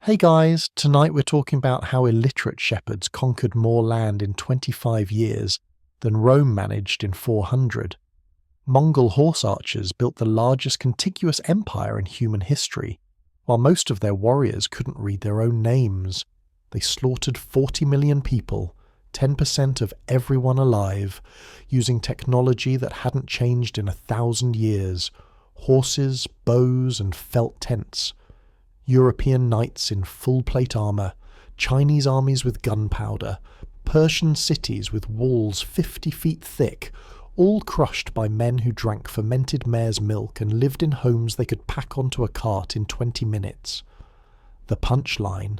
Hey guys, tonight we're talking about how illiterate shepherds conquered more land in 25 years than Rome managed in 400. Mongol horse archers built the largest contiguous empire in human history, while most of their warriors couldn't read their own names. They slaughtered 40 million people, 10% of everyone alive, using technology that hadn't changed in 1,000 years: horses, bows, and felt tents. European knights in full plate armour, Chinese armies with gunpowder, Persian cities with walls 50 feet thick, all crushed by men who drank fermented mare's milk and lived in homes they could pack onto a cart in 20 minutes. The punchline: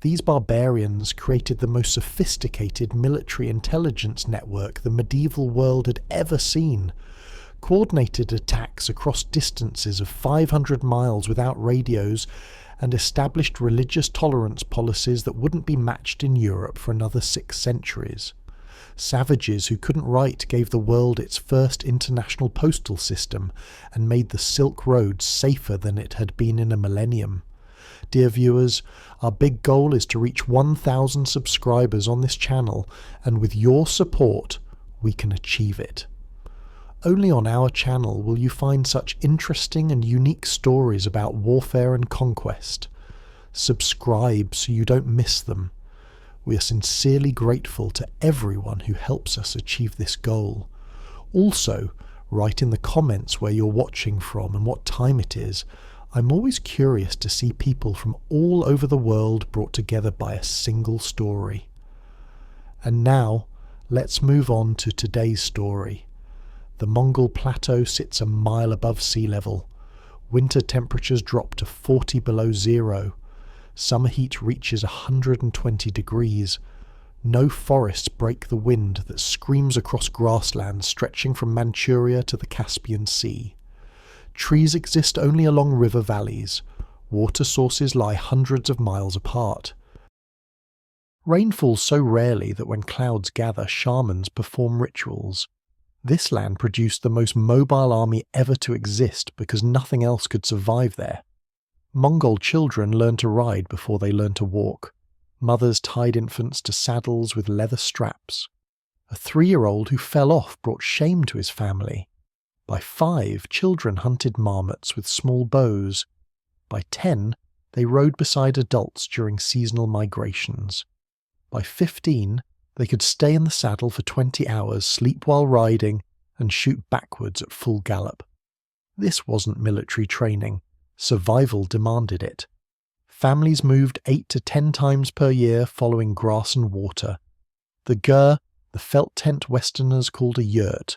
these barbarians created the most sophisticated military intelligence network the medieval world had ever seen. Coordinated attacks across distances of 500 miles without radios, and established religious tolerance policies that wouldn't be matched in Europe for another 6 centuries. Savages who couldn't write gave the world its first international postal system and made the Silk Road safer than it had been in a millennium. Dear viewers, our big goal is to reach 1,000 subscribers on this channel, and with your support, we can achieve it. Only on our channel will you find such interesting and unique stories about warfare and conquest. Subscribe so you don't miss them. We are sincerely grateful to everyone who helps us achieve this goal. Also, write in the comments where you're watching from and what time it is. I'm always curious to see people from all over the world brought together by a single story. And now, let's move on to today's story. The Mongol plateau sits a mile above sea level. Winter temperatures drop to 40 below zero. Summer heat reaches 120 degrees. No forests break the wind that screams across grasslands stretching from Manchuria to the Caspian Sea. Trees exist only along river valleys. Water sources lie hundreds of miles apart. Rain falls so rarely that when clouds gather, shamans perform rituals. This land produced the most mobile army ever to exist because nothing else could survive there. Mongol children learned to ride before they learned to walk. Mothers tied infants to saddles with leather straps. A 3-year-old who fell off brought shame to his family. By 5, children hunted marmots with small bows. By 10, they rode beside adults during seasonal migrations. By 15, they could stay in the saddle for 20 hours, sleep while riding, and shoot backwards at full gallop. This wasn't military training. Survival demanded it. Families moved 8 to 10 times per year following grass and water. The gur, the felt tent Westerners called a yurt,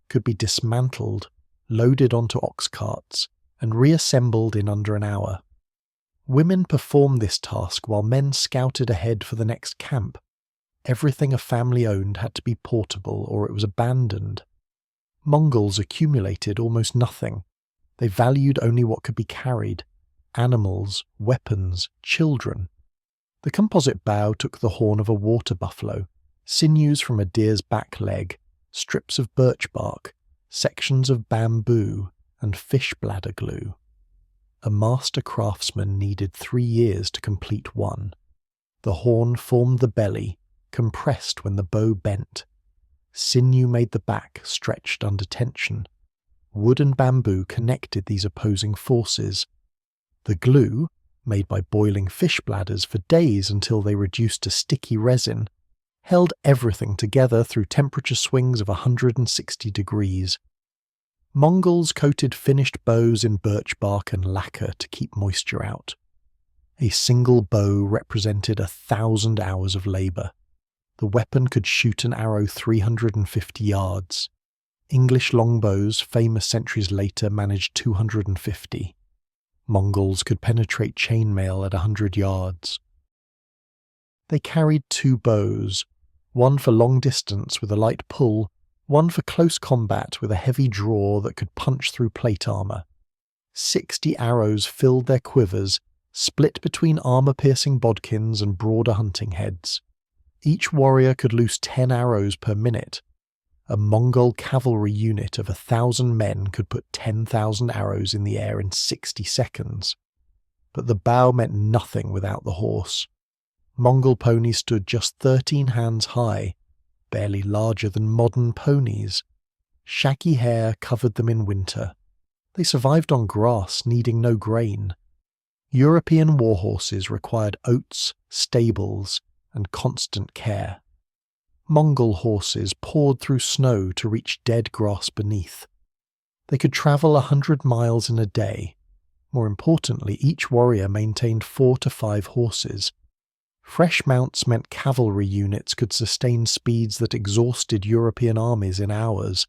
could be dismantled, loaded onto ox carts, and reassembled in under an hour. Women performed this task while men scouted ahead for the next camp. Everything a family owned had to be portable or it was abandoned. Mongols accumulated almost nothing. They valued only what could be carried: animals, weapons, children. The composite bow took the horn of a water buffalo, sinews from a deer's back leg, strips of birch bark, sections of bamboo, and fish bladder glue. A master craftsman needed 3 years to complete one. The horn formed the belly, compressed when the bow bent. Sinew made the back, stretched under tension. Wood and bamboo connected these opposing forces. The glue, made by boiling fish bladders for days until they reduced to sticky resin, held everything together through temperature swings of 160 degrees. Mongols coated finished bows in birch bark and lacquer to keep moisture out. A single bow represented 1,000 hours of labour. The weapon could shoot an arrow 350 yards. English longbows, famous centuries later, managed 250. Mongols could penetrate chainmail at 100 yards. They carried 2 bows, one for long distance with a light pull, one for close combat with a heavy draw that could punch through plate armour. 60 arrows filled their quivers, split between armour-piercing bodkins and broader hunting heads. Each warrior could loose 10 arrows per minute. A Mongol cavalry unit of 1,000 men could put 10,000 arrows in the air in 60 seconds. but the bow meant nothing without the horse. Mongol ponies stood just 13 hands high, barely larger than modern ponies. Shaggy hair covered them in winter. They survived on grass, needing no grain. European war horses required oats, stables, and constant care. Mongol horses poured through snow to reach dead grass beneath. They could travel 100 miles in a day. More importantly, each warrior maintained 4 to 5 horses. Fresh mounts meant cavalry units could sustain speeds that exhausted European armies in hours.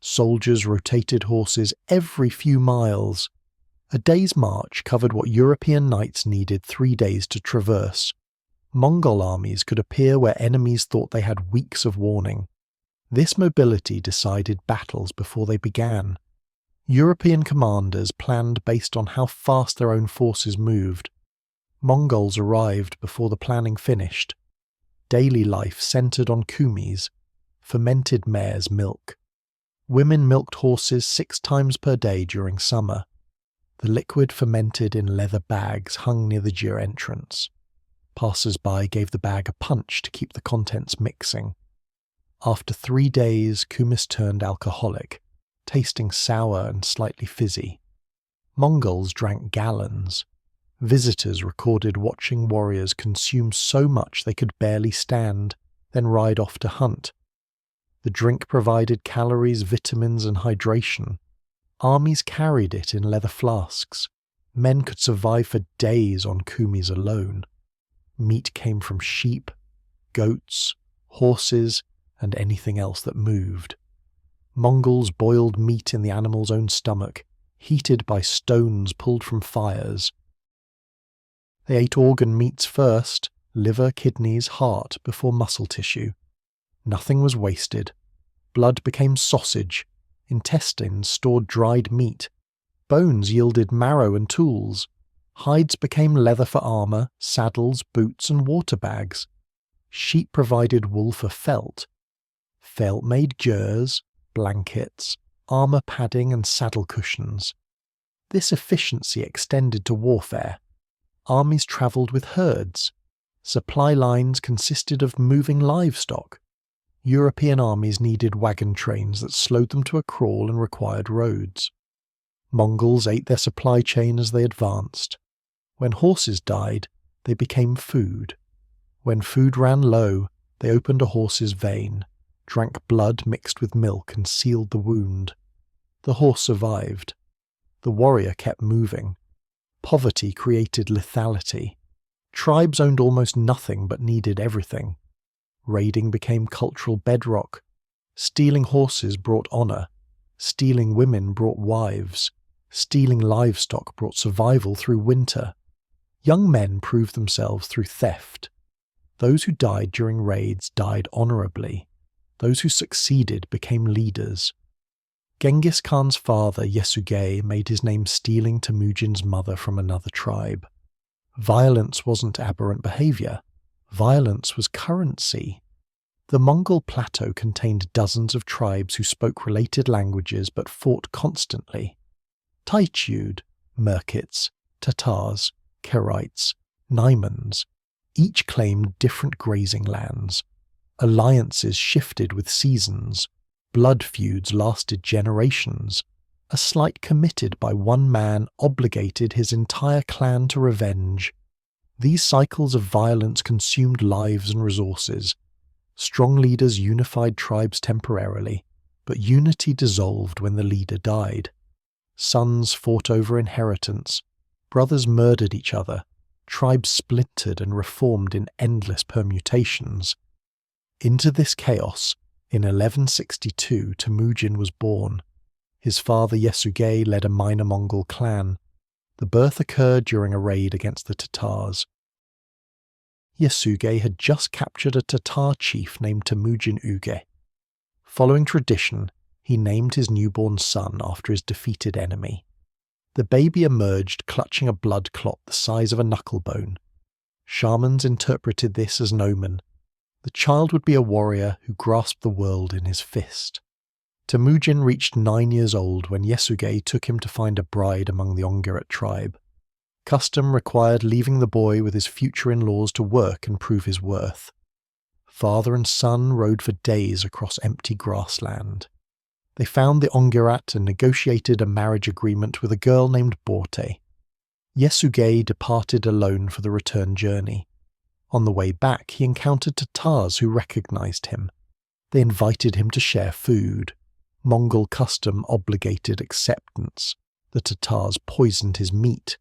Soldiers rotated horses every few miles. A day's march covered what European knights needed 3 days to traverse. Mongol armies could appear where enemies thought they had weeks of warning. This mobility decided battles before they began. European commanders planned based on how fast their own forces moved. Mongols arrived before the planning finished. Daily life centered on kumis, fermented mare's milk. Women milked horses 6 times per day during summer. The liquid fermented in leather bags hung near the gyr entrance. Passers-by gave the bag a punch to keep the contents mixing. After 3 days, kumis turned alcoholic, tasting sour and slightly fizzy. Mongols drank gallons. Visitors recorded watching warriors consume so much they could barely stand, then ride off to hunt. The drink provided calories, vitamins, and hydration. Armies carried it in leather flasks. Men could survive for days on kumis alone. Meat came from sheep, goats, horses, and anything else that moved. Mongols boiled meat in the animal's own stomach, heated by stones pulled from fires. They ate organ meats first, liver, kidneys, heart, before muscle tissue. Nothing was wasted. Blood became sausage. Intestines stored dried meat. Bones yielded marrow and tools. Hides became leather for armor, saddles, boots, and water bags. Sheep provided wool for felt. Felt made gyrs, blankets, armor padding, and saddle cushions. This efficiency extended to warfare. Armies travelled with herds. Supply lines consisted of moving livestock. European armies needed wagon trains that slowed them to a crawl and required roads. Mongols ate their supply chain as they advanced. When horses died, they became food. When food ran low, they opened a horse's vein, drank blood mixed with milk and sealed the wound. The horse survived. The warrior kept moving. Poverty created lethality. Tribes owned almost nothing but needed everything. Raiding became cultural bedrock. Stealing horses brought honor. Stealing women brought wives. Stealing livestock brought survival through winter. Young men proved themselves through theft. Those who died during raids died honorably. Those who succeeded became leaders. Genghis Khan's father, Yesugei, made his name stealing Temujin's mother from another tribe. Violence wasn't aberrant behavior. Violence was currency. The Mongol plateau contained dozens of tribes who spoke related languages but fought constantly. Taichud, Merkits, Tatars, Kerites, Naimans, each claimed different grazing lands. Alliances shifted with seasons. Blood feuds lasted generations. A slight committed by one man obligated his entire clan to revenge. These cycles of violence consumed lives and resources. Strong leaders unified tribes temporarily, but unity dissolved when the leader died. Sons fought over inheritance. Brothers murdered each other. Tribes splintered and reformed in endless permutations. Into this chaos, in 1162, Temujin was born. His father Yesugei led a minor Mongol clan. The birth occurred during a raid against the Tatars. Yesugei had just captured a Tatar chief named Temujin Uge. Following tradition, he named his newborn son after his defeated enemy. The baby emerged clutching a blood clot the size of a knucklebone. Shamans interpreted this as an omen. The child would be a warrior who grasped the world in his fist. Temujin reached 9 years old when Yesugei took him to find a bride among the Ongirat tribe. Custom required leaving the boy with his future in-laws to work and prove his worth. Father and son rode for days across empty grassland. They found the Ongirat and negotiated a marriage agreement with a girl named Borte. Yesugei departed alone for the return journey. On the way back, he encountered Tatars who recognized him. They invited him to share food. Mongol custom obligated acceptance. The Tatars poisoned his meat.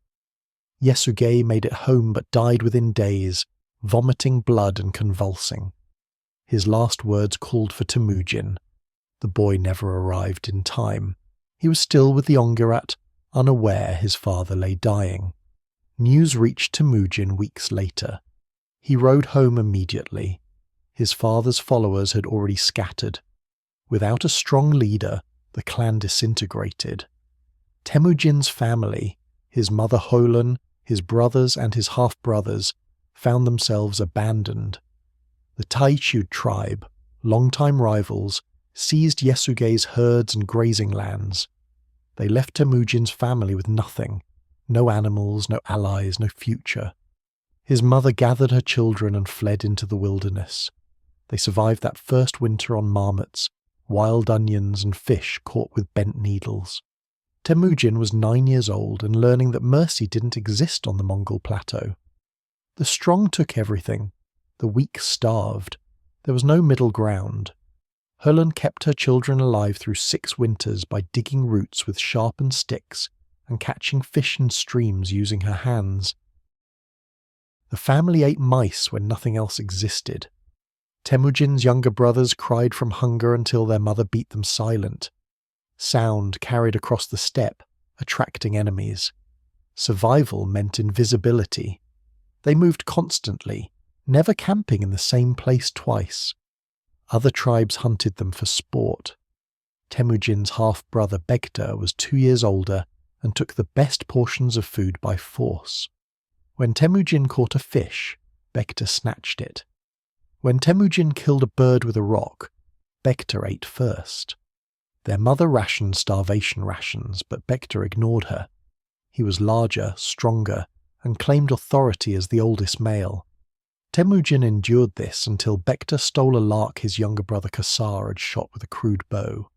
Yesugei made it home but died within days, vomiting blood and convulsing. His last words called for Temujin. The boy never arrived in time. He was still with the Ongirat, unaware his father lay dying. News reached Temujin weeks later. He rode home immediately. His father's followers had already scattered. Without a strong leader, the clan disintegrated. Temujin's family, his mother Holan, his brothers and his half-brothers, found themselves abandoned. The Taichud tribe, longtime rivals, seized Yesugei's herds and grazing lands. They left Temujin's family with nothing, no animals, no allies, no future. His mother gathered her children and fled into the wilderness. They survived that first winter on marmots, wild onions and fish caught with bent needles. Temujin was 9 years old and learning that mercy didn't exist on the Mongol plateau. The strong took everything. The weak starved. There was no middle ground. Holan kept her children alive through 6 winters by digging roots with sharpened sticks and catching fish in streams using her hands. The family ate mice when nothing else existed. Temujin's younger brothers cried from hunger until their mother beat them silent. Sound carried across the steppe, attracting enemies. Survival meant invisibility. They moved constantly, never camping in the same place twice. Other tribes hunted them for sport. Temujin's half-brother Begta was 2 years older and took the best portions of food by force. When Temujin caught a fish, Begta snatched it. When Temujin killed a bird with a rock, Begta ate first. Their mother rationed starvation rations, but Begta ignored her. He was larger, stronger, and claimed authority as the oldest male. Temujin endured this until Begta stole a lark his younger brother Kasar had shot with a crude bow.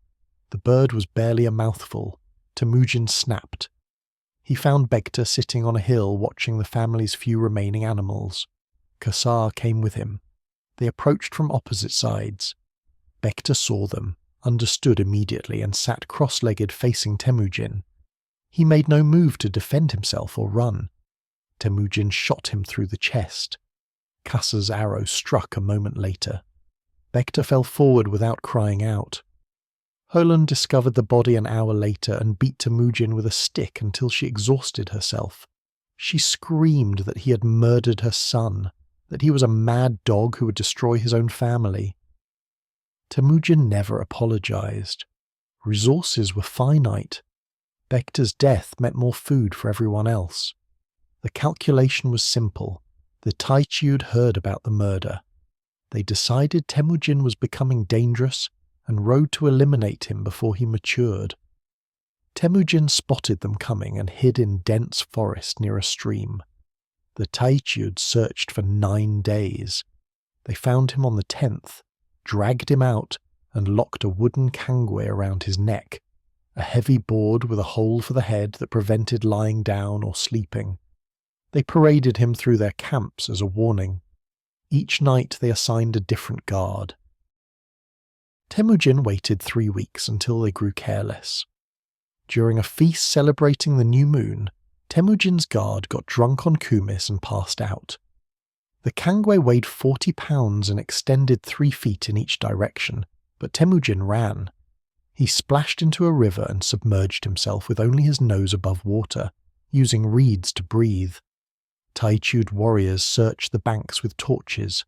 The bird was barely a mouthful. Temujin snapped. He found Begta sitting on a hill watching the family's few remaining animals. Kasar came with him. They approached from opposite sides. Begta saw them, understood immediately, and sat cross-legged facing Temujin. He made no move to defend himself or run. Temujin shot him through the chest. Kasar's arrow struck a moment later. Begta fell forward without crying out. Holan discovered the body an hour later and beat Temujin with a stick until she exhausted herself. She screamed that he had murdered her son, that he was a mad dog who would destroy his own family. Temujin never apologized. Resources were finite. Begta's death meant more food for everyone else. The calculation was simple. The Taichud heard about the murder. They decided Temujin was becoming dangerous and rode to eliminate him before he matured. Temujin spotted them coming and hid in dense forest near a stream. The Taichud searched for 9 days. They found him on the 10th, dragged him out, and locked a wooden kangwe around his neck, a heavy board with a hole for the head that prevented lying down or sleeping. They paraded him through their camps as a warning. Each night they assigned a different guard. Temujin waited 3 weeks until they grew careless. During a feast celebrating the new moon, Temujin's guard got drunk on kumis and passed out. The kangwe weighed 40 pounds and extended 3 feet in each direction, but Temujin ran. He splashed into a river and submerged himself with only his nose above water, using reeds to breathe. Taichud warriors searched the banks with torches.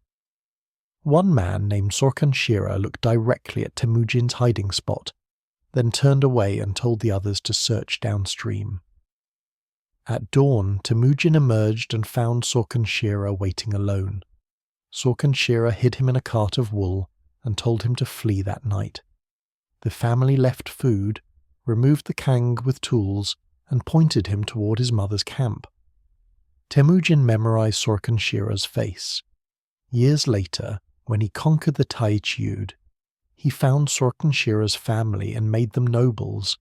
One man named Sorkan Shira looked directly at Temujin's hiding spot, then turned away and told the others to search downstream. At dawn, Temujin emerged and found Sorkan Shira waiting alone. Sorkan Shira hid him in a cart of wool and told him to flee that night. The family left food, removed the kang with tools, and pointed him toward his mother's camp. Temujin memorized Sorkunshira's face. Years later, when he conquered the Taichiud, he found Sorkunshira's family and made them nobles.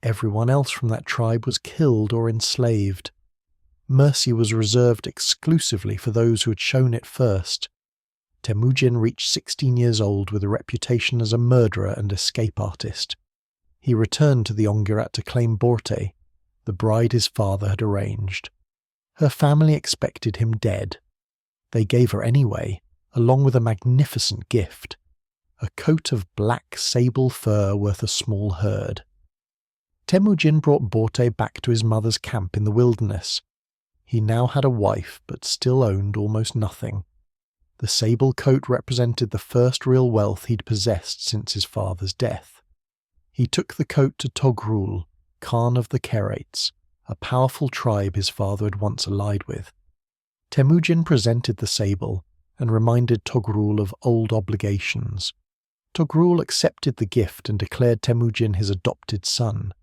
Everyone else from that tribe was killed or enslaved. Mercy was reserved exclusively for those who had shown it first. Temujin reached 16 years old with a reputation as a murderer and escape artist. He returned to the Ongirat to claim Borte, the bride his father had arranged. Her family expected him dead. They gave her anyway, along with a magnificent gift, a coat of black sable fur worth a small herd. Temujin brought Borte back to his mother's camp in the wilderness. He now had a wife, but still owned almost nothing. The sable coat represented the first real wealth he'd possessed since his father's death. He took the coat to Togrul, Khan of the Kerates, a powerful tribe his father had once allied with. Temujin presented the sable and reminded Togrul of old obligations. Togrul accepted the gift and declared Temujin his adopted son.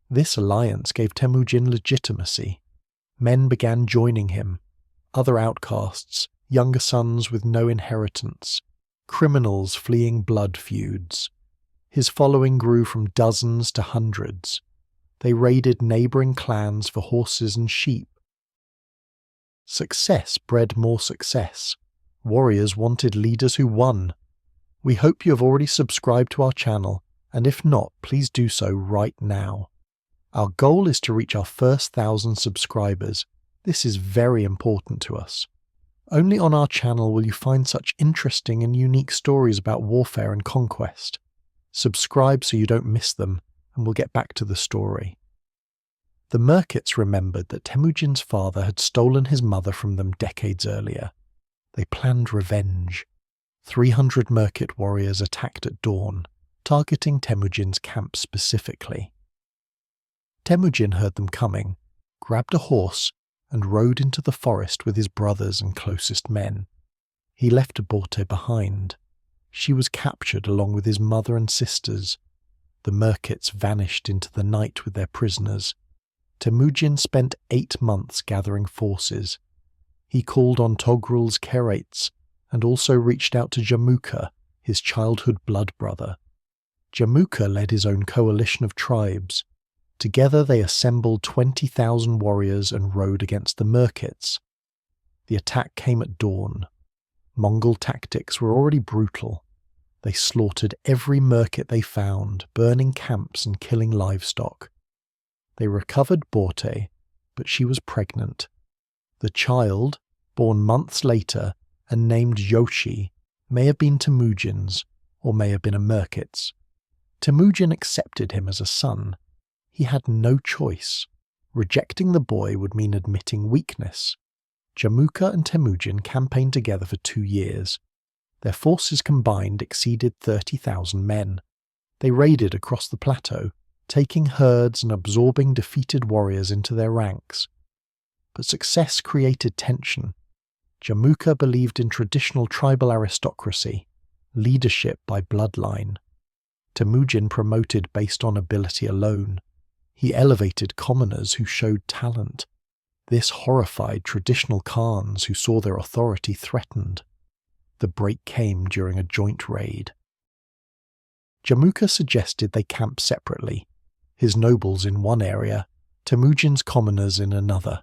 This alliance gave Temujin legitimacy. Men began joining him, other outcasts, younger sons with no inheritance, criminals fleeing blood feuds. His following grew from dozens to hundreds. They raided neighbouring clans for horses and sheep. Success bred more success. Warriors wanted leaders who won. We hope you have already subscribed to our channel, and if not, please do so right now. Our goal is to reach our first 1,000 subscribers. This is very important to us. Only on our channel will you find such interesting and unique stories about warfare and conquest. Subscribe so you don't miss them, and we'll get back to the story. The Merkits remembered that Temujin's father had stolen his mother from them decades earlier. They planned revenge. 300 Merkit warriors attacked at dawn, targeting Temujin's camp specifically. Temujin heard them coming, grabbed a horse, and rode into the forest with his brothers and closest men. He left Borte behind. She was captured along with his mother and sisters. The Merkits vanished into the night with their prisoners. Temujin spent 8 months gathering forces. He called on Togrul's Kerates and also reached out to Jamuka, his childhood blood brother. Jamuka led his own coalition of tribes. Together they assembled 20,000 warriors and rode against the Merkits. The attack came at dawn. Mongol tactics were already brutal. They slaughtered every Merkit they found, burning camps and killing livestock. They recovered Borte, but she was pregnant. The child, born months later and named Yoshi, may have been Temujin's, or may have been a Merkit's. Temujin accepted him as a son. He had no choice. Rejecting the boy would mean admitting weakness. Jamuka and Temujin campaigned together for 2 years. Their forces combined exceeded 30,000 men. They raided across the plateau, taking herds and absorbing defeated warriors into their ranks. But success created tension. Jamuka believed in traditional tribal aristocracy, leadership by bloodline. Temujin promoted based on ability alone. He elevated commoners who showed talent. This horrified traditional Khans who saw their authority threatened. The break came during a joint raid. Jamuka suggested they camp separately, his nobles in one area, Temujin's commoners in another.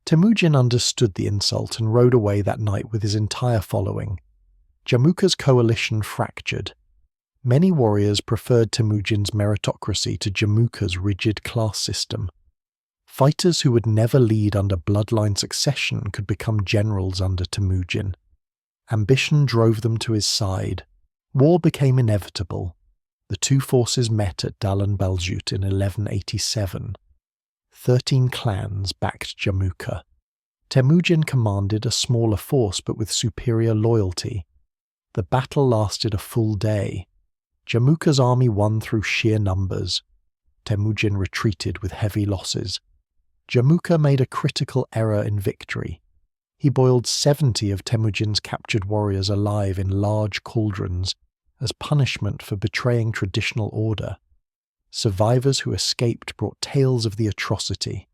Temujin understood the insult and rode away that night with his entire following. Jamuka's coalition fractured. Many warriors preferred Temujin's meritocracy to Jamuka's rigid class system. Fighters who would never lead under bloodline succession could become generals under Temujin. Ambition drove them to his side. War became inevitable. The two forces met at Dalan Baljut in 1187. 13 clans backed Jamuka. Temujin commanded a smaller force but with superior loyalty. The battle lasted a full day. Jamuka's army won through sheer numbers. Temujin retreated with heavy losses. Jamuka made a critical error in victory. He boiled 70 of Temujin's captured warriors alive in large cauldrons as punishment for betraying traditional order. Survivors who escaped brought tales of the atrocity.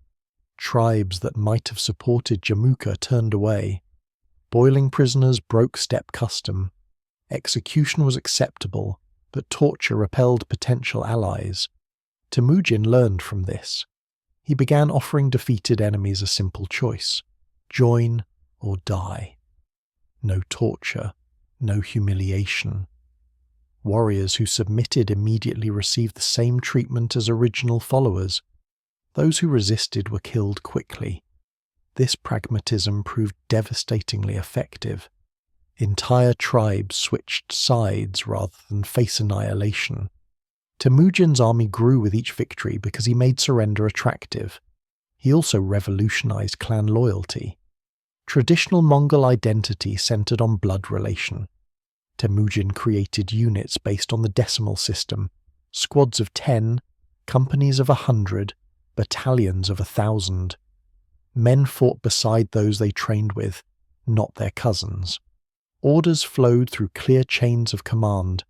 Tribes that might have supported Jamuka turned away. Boiling prisoners broke steppe custom. Execution was acceptable, but torture repelled potential allies. Temujin learned from this. He began offering defeated enemies a simple choice: join or die. No torture, no humiliation. Warriors who submitted immediately received the same treatment as original followers. Those who resisted were killed quickly. This pragmatism proved devastatingly effective. Entire tribes switched sides rather than face annihilation. Temujin's army grew with each victory because he made surrender attractive. He also revolutionized clan loyalty. Traditional Mongol identity centered on blood relation. Temujin created units based on the decimal system: squads of 10, companies of 100, battalions of 1,000. Men fought beside those they trained with, not their cousins. Orders flowed through clear chains of command.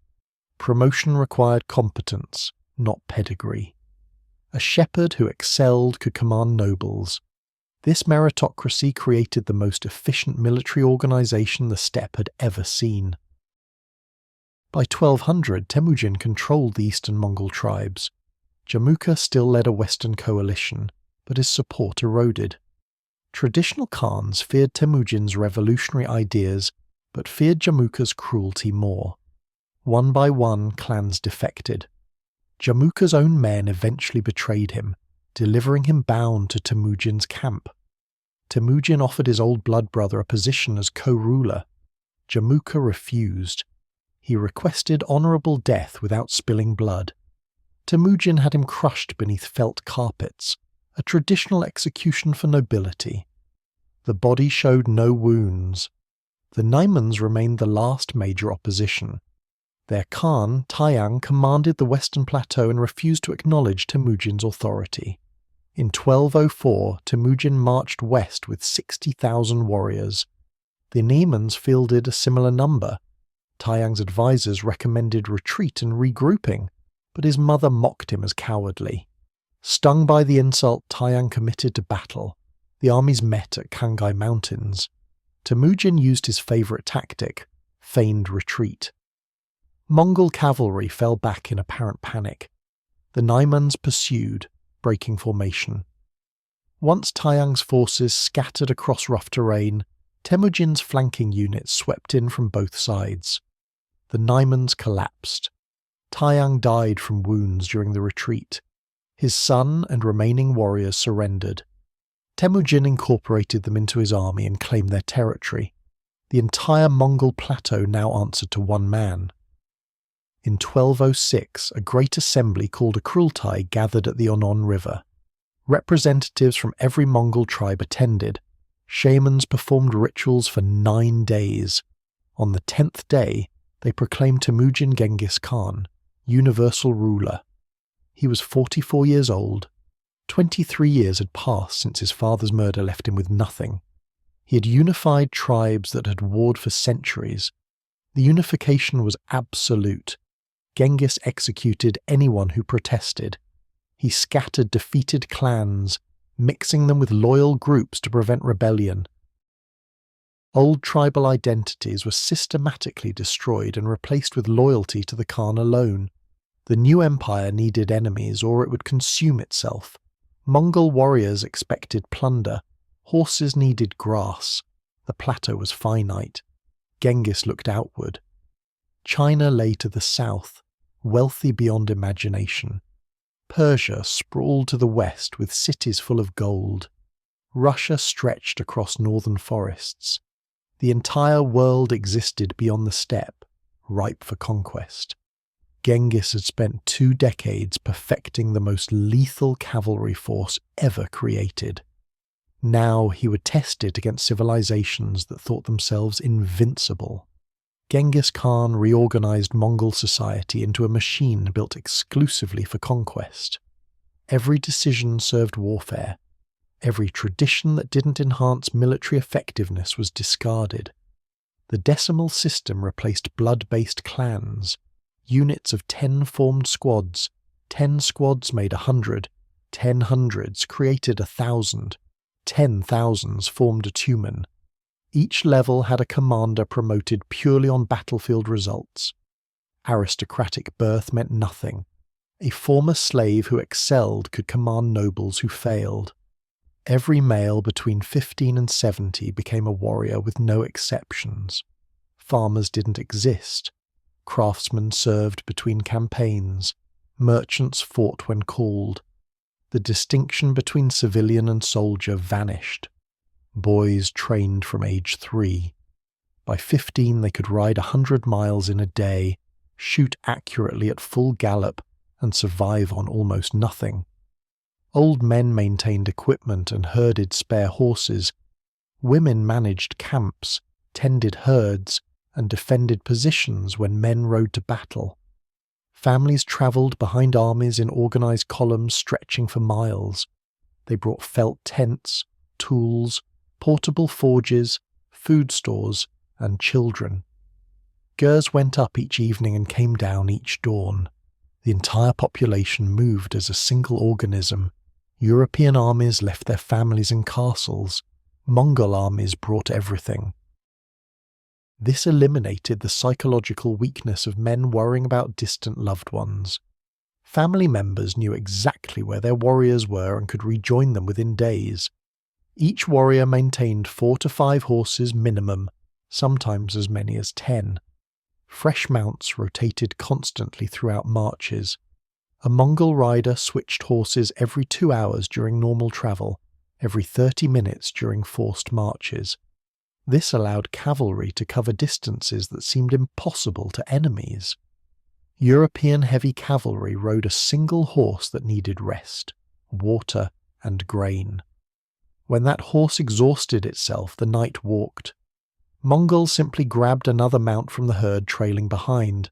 Promotion required competence, not pedigree. A shepherd who excelled could command nobles. This meritocracy created the most efficient military organization the steppe had ever seen. By 1200, Temujin controlled the eastern Mongol tribes. Jamuka still led a western coalition, but his support eroded. Traditional Khans feared Temujin's revolutionary ideas, but feared Jamuka's cruelty more. One by one, clans defected. Jamuka's own men eventually betrayed him, delivering him bound to Temujin's camp. Temujin offered his old blood brother a position as co-ruler. Jamuka refused. He requested honourable death without spilling blood. Temujin had him crushed beneath felt carpets, a traditional execution for nobility. The body showed no wounds. The Naimans remained the last major opposition. Their Khan, Taiyang, commanded the western plateau and refused to acknowledge Temujin's authority. In 1204, Temujin marched west with 60,000 warriors. The Naimans fielded a similar number. Taiyang's advisors recommended retreat and regrouping, but his mother mocked him as cowardly. Stung by the insult, Taiyang committed to battle. The armies met at Kangai Mountains. Temujin used his favourite tactic: feigned retreat. Mongol cavalry fell back in apparent panic. The Naimans pursued, breaking formation. Once Taiyang's forces scattered across rough terrain, Temujin's flanking units swept in from both sides. The Naimans collapsed. Taiyang died from wounds during the retreat. His son and remaining warriors surrendered. Temujin incorporated them into his army and claimed their territory. The entire Mongol plateau now answered to one man. In 1206, a great assembly called a Kurultai gathered at the Onon River. Representatives from every Mongol tribe attended. Shamans performed rituals for 9 days. On the 10th day, they proclaimed Temujin Genghis Khan, universal ruler. He was 44 years old. 23 years had passed since his father's murder left him with nothing. He had unified tribes that had warred for centuries. The unification was absolute. Genghis executed anyone who protested. He scattered defeated clans, mixing them with loyal groups to prevent rebellion. Old tribal identities were systematically destroyed and replaced with loyalty to the Khan alone. The new empire needed enemies or it would consume itself. Mongol warriors expected plunder. Horses needed grass. The plateau was finite. Genghis looked outward. China lay to the south, wealthy beyond imagination. Persia sprawled to the west with cities full of gold. Russia stretched across northern forests. The entire world existed beyond the steppe, ripe for conquest. Genghis had spent 2 decades perfecting the most lethal cavalry force ever created. Now he would test it against civilizations that thought themselves invincible. Genghis Khan reorganized Mongol society into a machine built exclusively for conquest. Every decision served warfare. Every tradition that didn't enhance military effectiveness was discarded. The decimal system replaced blood-based clans. Units of 10 formed squads. 10 squads made 100. 10 hundreds created 1,000. 10,000s formed a tumen. Each level had a commander promoted purely on battlefield results. Aristocratic birth meant nothing. A former slave who excelled could command nobles who failed. Every male between 15 and 70 became a warrior with no exceptions. Farmers didn't exist. Craftsmen served between campaigns. Merchants fought when called. The distinction between civilian and soldier vanished. Boys trained from age 3. By 15 they could ride 100 miles in a day, shoot accurately at full gallop, and survive on almost nothing. Old men maintained equipment and herded spare horses. Women managed camps, tended herds, and defended positions when men rode to battle. Families travelled behind armies in organised columns stretching for miles. They brought felt tents, tools, portable forges, food stores, and children. Gers went up each evening and came down each dawn. The entire population moved as a single organism. European armies left their families and castles. Mongol armies brought everything. This eliminated the psychological weakness of men worrying about distant loved ones. Family members knew exactly where their warriors were and could rejoin them within days. Each warrior maintained 4 to 5 horses minimum, sometimes as many as 10. Fresh mounts rotated constantly throughout marches. A Mongol rider switched horses every 2 hours during normal travel, every 30 minutes during forced marches. This allowed cavalry to cover distances that seemed impossible to enemies. European heavy cavalry rode a single horse that needed rest, water, and grain. When that horse exhausted itself, the knight walked. Mongols simply grabbed another mount from the herd trailing behind.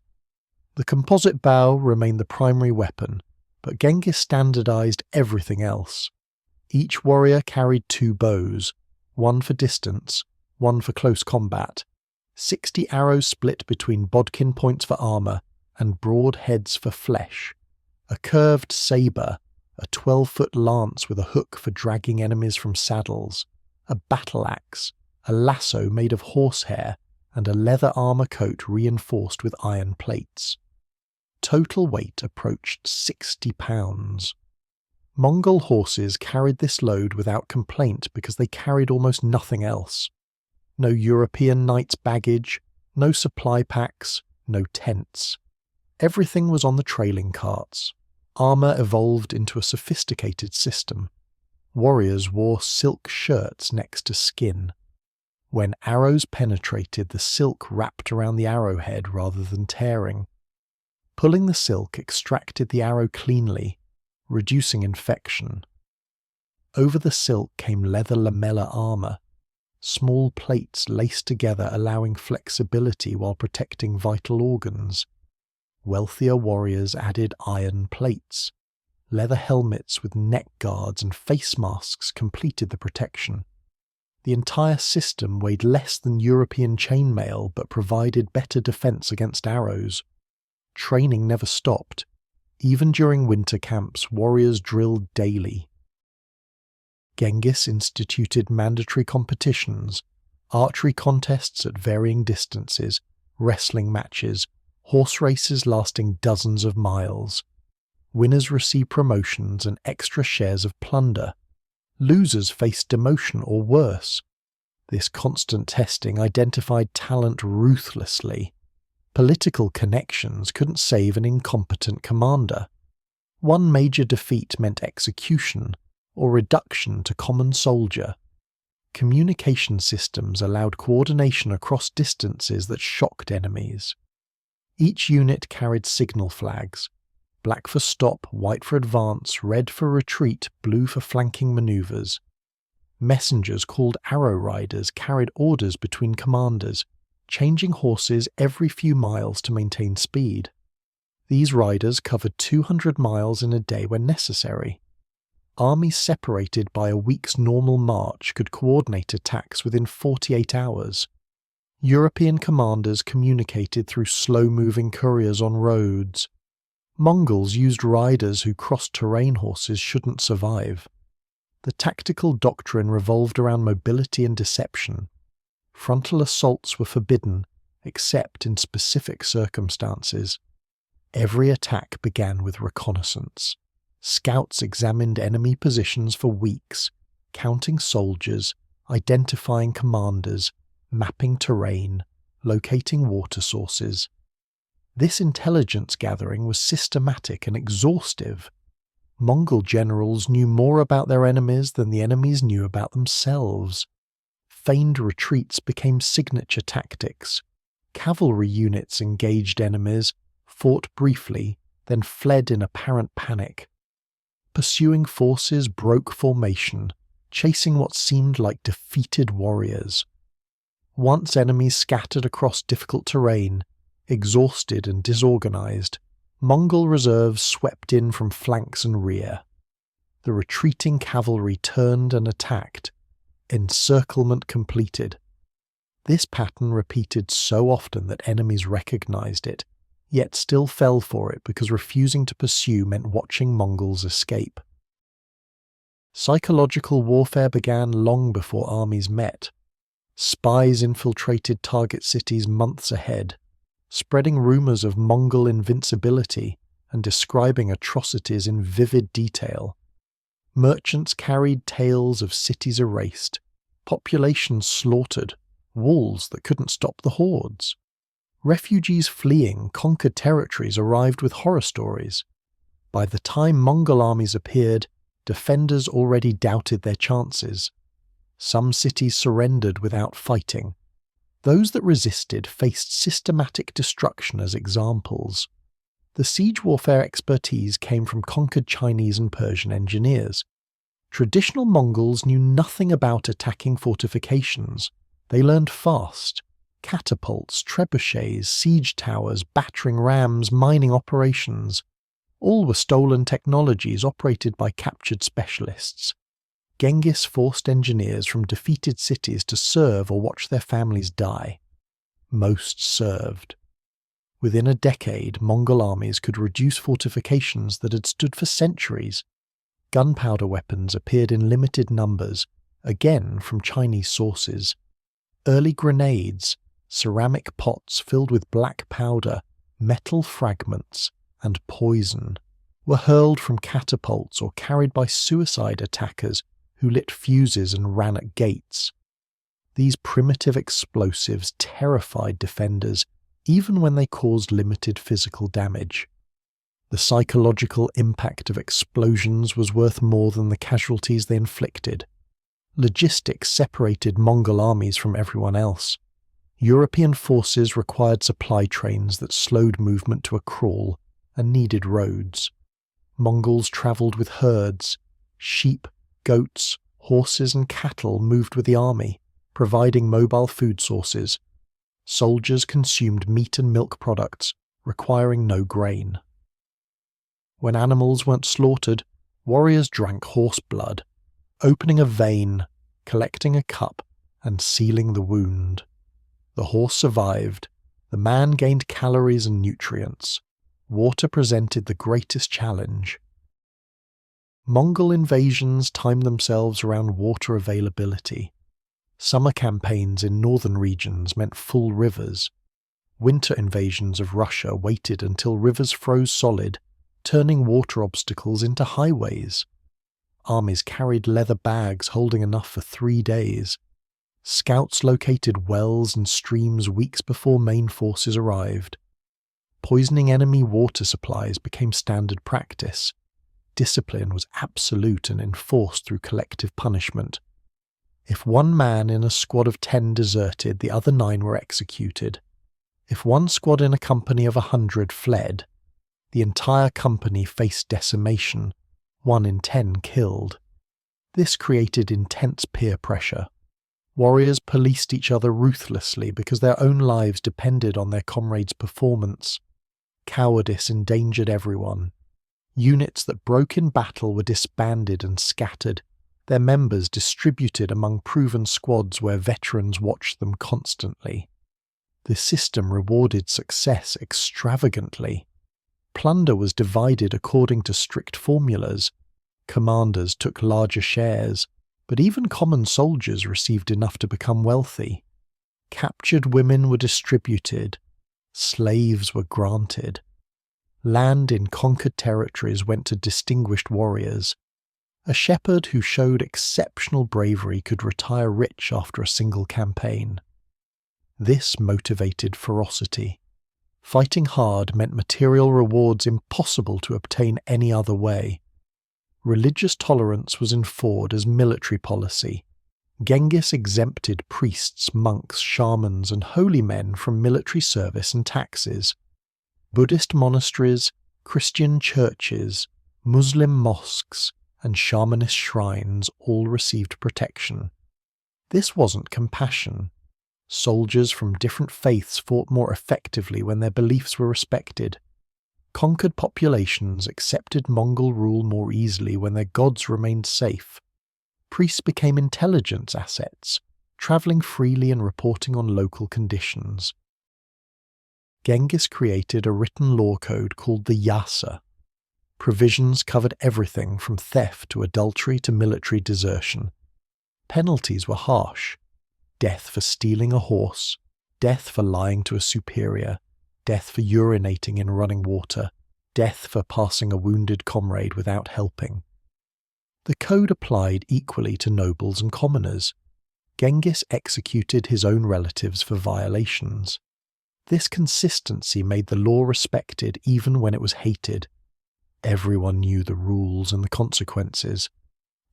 The composite bow remained the primary weapon, but Genghis standardized everything else. Each warrior carried 2 bows, one for distance, one for close combat, 60 arrows split between bodkin points for armour, and broad heads for flesh, a curved sabre, a 12-foot lance with a hook for dragging enemies from saddles, a battle axe, a lasso made of horsehair, and a leather armour coat reinforced with iron plates. Total weight approached 60 pounds. Mongol horses carried this load without complaint because they carried almost nothing else. No European knight's baggage, no supply packs, no tents. Everything was on the trailing carts. Armour evolved into a sophisticated system. Warriors wore silk shirts next to skin. When arrows penetrated, the silk wrapped around the arrowhead rather than tearing. Pulling the silk extracted the arrow cleanly, reducing infection. Over the silk came leather lamellar armour, small plates laced together allowing flexibility while protecting vital organs. Wealthier warriors added iron plates. Leather helmets with neck guards and face masks completed the protection. The entire system weighed less than European chainmail but provided better defense against arrows. Training never stopped. Even during winter camps, warriors drilled daily. Genghis instituted mandatory competitions, archery contests at varying distances, wrestling matches, horse races lasting dozens of miles. Winners received promotions and extra shares of plunder. Losers faced demotion or worse. This constant testing identified talent ruthlessly. Political connections couldn't save an incompetent commander. One major defeat meant execution, or reduction to common soldier. Communication systems allowed coordination across distances that shocked enemies. Each unit carried signal flags, black for stop, white for advance, red for retreat, blue for flanking maneuvers. Messengers called arrow riders carried orders between commanders, changing horses every few miles to maintain speed. These riders covered 200 miles in a day when necessary. Armies separated by a week's normal march could coordinate attacks within 48 hours. European commanders communicated through slow-moving couriers on roads. Mongols used riders who cross-terrain horses shouldn't survive. The tactical doctrine revolved around mobility and deception. Frontal assaults were forbidden, except in specific circumstances. Every attack began with reconnaissance. Scouts examined enemy positions for weeks, counting soldiers, identifying commanders, mapping terrain, locating water sources. This intelligence gathering was systematic and exhaustive. Mongol generals knew more about their enemies than the enemies knew about themselves. Feigned retreats became signature tactics. Cavalry units engaged enemies, fought briefly, then fled in apparent panic. Pursuing forces broke formation, chasing what seemed like defeated warriors. Once enemies scattered across difficult terrain, exhausted and disorganized, Mongol reserves swept in from flanks and rear. The retreating cavalry turned and attacked. Encirclement completed. This pattern repeated so often that enemies recognized it, yet still fell for it because refusing to pursue meant watching Mongols escape. Psychological warfare began long before armies met. Spies infiltrated target cities months ahead, spreading rumors of Mongol invincibility and describing atrocities in vivid detail. Merchants carried tales of cities erased, populations slaughtered, walls that couldn't stop the hordes. Refugees fleeing conquered territories arrived with horror stories. By the time Mongol armies appeared, defenders already doubted their chances. Some cities surrendered without fighting. Those that resisted faced systematic destruction as examples. The siege warfare expertise came from conquered Chinese and Persian engineers. Traditional Mongols knew nothing about attacking fortifications. They learned fast. Catapults, trebuchets, siege towers, battering rams, mining operations. All were stolen technologies operated by captured specialists. Genghis forced engineers from defeated cities to serve or watch their families die. Most served. Within a decade, Mongol armies could reduce fortifications that had stood for centuries. Gunpowder weapons appeared in limited numbers, again from Chinese sources. Early grenades, ceramic pots filled with black powder, metal fragments, and poison, were hurled from catapults or carried by suicide attackers who lit fuses and ran at gates. These primitive explosives terrified defenders even when they caused limited physical damage. The psychological impact of explosions was worth more than the casualties they inflicted. Logistics separated Mongol armies from everyone else. European forces required supply trains that slowed movement to a crawl and needed roads. Mongols travelled with herds. Sheep, goats, horses and cattle moved with the army, providing mobile food sources. Soldiers consumed meat and milk products, requiring no grain. When animals weren't slaughtered, warriors drank horse blood, opening a vein, collecting a cup, and sealing the wound. The horse survived. The man gained calories and nutrients. Water presented the greatest challenge. Mongol invasions timed themselves around water availability. Summer campaigns in northern regions meant full rivers. Winter invasions of Russia waited until rivers froze solid, turning water obstacles into highways. Armies carried leather bags holding enough for 3 days. Scouts located wells and streams weeks before main forces arrived. Poisoning enemy water supplies became standard practice. Discipline was absolute and enforced through collective punishment. If one man in a squad of 10 deserted, the other 9 were executed. If one squad in a company of 100 fled, the entire company faced decimation, 1 in 10 killed. This created intense peer pressure. Warriors policed each other ruthlessly because their own lives depended on their comrades' performance. Cowardice endangered everyone. Units that broke in battle were disbanded and scattered, their members distributed among proven squads where veterans watched them constantly. The system rewarded success extravagantly. Plunder was divided according to strict formulas. Commanders took larger shares, but even common soldiers received enough to become wealthy. Captured women were distributed. Slaves were granted. Land in conquered territories went to distinguished warriors. A shepherd who showed exceptional bravery could retire rich after a single campaign. This motivated ferocity. Fighting hard meant material rewards impossible to obtain any other way. Religious tolerance was enforced as military policy. Genghis exempted priests, monks, shamans, and holy men from military service and taxes. Buddhist monasteries, Christian churches, Muslim mosques, and shamanist shrines all received protection. This wasn't compassion. Soldiers from different faiths fought more effectively when their beliefs were respected. Conquered populations accepted Mongol rule more easily when their gods remained safe. Priests became intelligence assets, travelling freely and reporting on local conditions. Genghis created a written law code called the Yasa. Provisions covered everything from theft to adultery to military desertion. Penalties were harsh. Death for stealing a horse, death for lying to a superior, death for urinating in running water, death for passing a wounded comrade without helping. The code applied equally to nobles and commoners. Genghis executed his own relatives for violations. This consistency made the law respected even when it was hated. Everyone knew the rules and the consequences.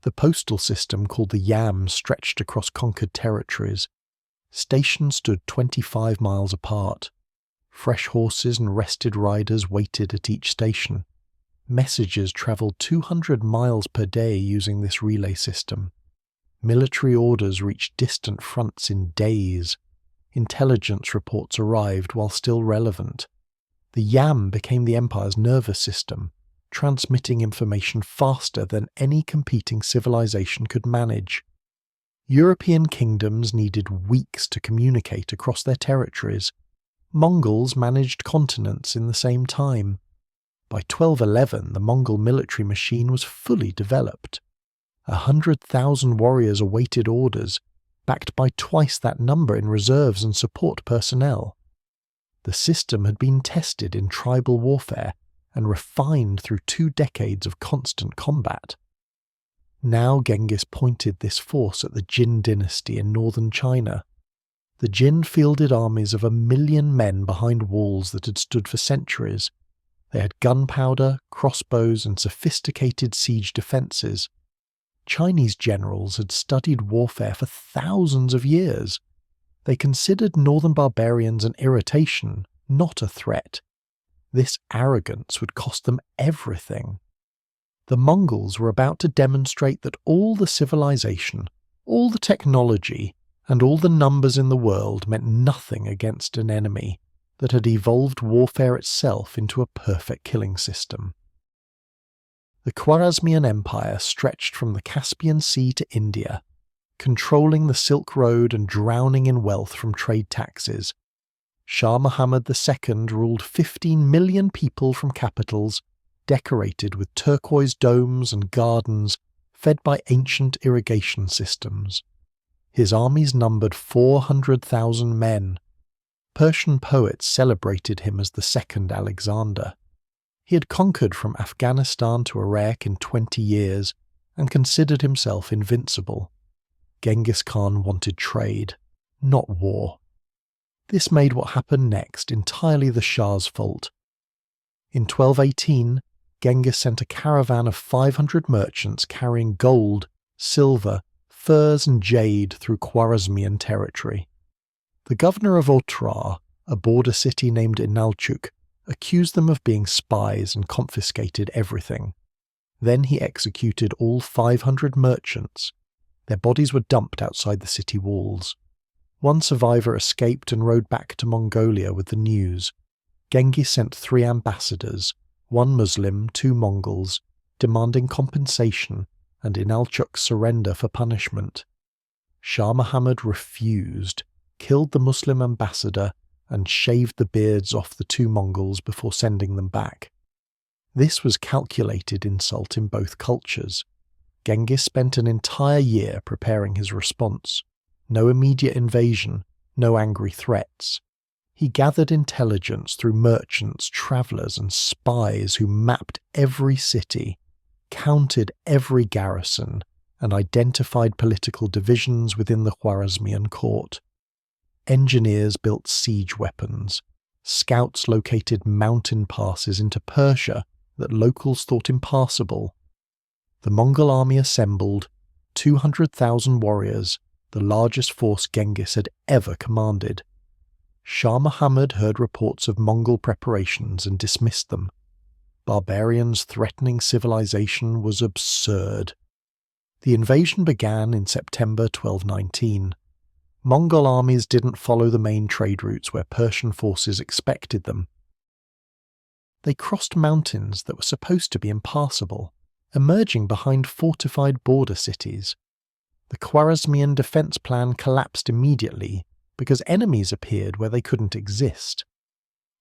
The postal system called the Yam stretched across conquered territories. Stations stood 25 miles apart. Fresh horses and rested riders waited at each station. Messages travelled 200 miles per day using this relay system. Military orders reached distant fronts in days. Intelligence reports arrived while still relevant. The Yam became the empire's nervous system, transmitting information faster than any competing civilization could manage. European kingdoms needed weeks to communicate across their territories. Mongols managed continents in the same time. By 1211, the Mongol military machine was fully developed. 100,000 warriors awaited orders, backed by twice that number in reserves and support personnel. The system had been tested in tribal warfare and refined through 2 decades of constant combat. Now Genghis pointed this force at the Jin dynasty in northern China. The Jin fielded armies of 1 million men behind walls that had stood for centuries. They had gunpowder, crossbows, and sophisticated siege defences. Chinese generals had studied warfare for thousands of years. They considered northern barbarians an irritation, not a threat. This arrogance would cost them everything. The Mongols were about to demonstrate that all the civilization, all the technology, and all the numbers in the world meant nothing against an enemy that had evolved warfare itself into a perfect killing system. The Khwarezmian Empire stretched from the Caspian Sea to India, controlling the Silk Road and drowning in wealth from trade taxes. Shah Muhammad II ruled 15 million people from capitals, decorated with turquoise domes and gardens fed by ancient irrigation systems. His armies numbered 400,000 men. Persian poets celebrated him as the second Alexander. He had conquered from Afghanistan to Iraq in 20 years and considered himself invincible. Genghis Khan wanted trade, not war. This made what happened next entirely the Shah's fault. In 1218, Genghis sent a caravan of 500 merchants carrying gold, silver, furs and jade through Khwarezmian territory. The governor of Otrar, a border city named Inalchuk, accused them of being spies and confiscated everything. Then he executed all 500 merchants. Their bodies were dumped outside the city walls. One survivor escaped and rode back to Mongolia with the news. Genghis sent 3 ambassadors, 1 Muslim, 2 Mongols, demanding compensation and Inalchuk's surrender for punishment. Shah Muhammad refused, killed the Muslim ambassador, and shaved the beards off the 2 Mongols before sending them back. This was calculated insult in both cultures. Genghis spent an entire year preparing his response. No immediate invasion, no angry threats. He gathered intelligence through merchants, travellers, and spies who mapped every city, counted every garrison, and identified political divisions within the Khwarezmian court. Engineers built siege weapons. Scouts located mountain passes into Persia that locals thought impassable. The Mongol army assembled 200,000 warriors, the largest force Genghis had ever commanded. Shah Muhammad heard reports of Mongol preparations and dismissed them. Barbarians threatening civilization was absurd. The invasion began in September 1219. Mongol armies didn't follow the main trade routes where Persian forces expected them. They crossed mountains that were supposed to be impassable, emerging behind fortified border cities. The Khwarezmian defense plan collapsed immediately because enemies appeared where they couldn't exist.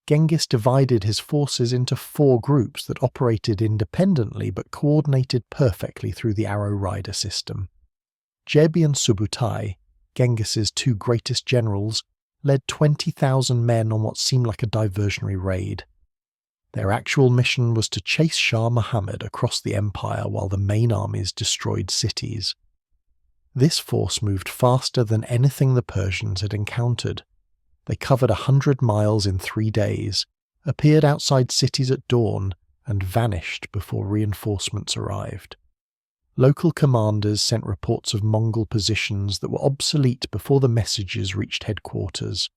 Genghis divided his forces into 4 groups that operated independently but coordinated perfectly through the arrow rider system. Jebi and Subutai, Genghis's 2 greatest generals, led 20,000 men on what seemed like a diversionary raid. Their actual mission was to chase Shah Muhammad across the empire while the main armies destroyed cities. This force moved faster than anything the Persians had encountered. They covered 100 miles in 3 days, appeared outside cities at dawn, and vanished before reinforcements arrived. Local commanders sent reports of Mongol positions that were obsolete before the messages reached headquarters.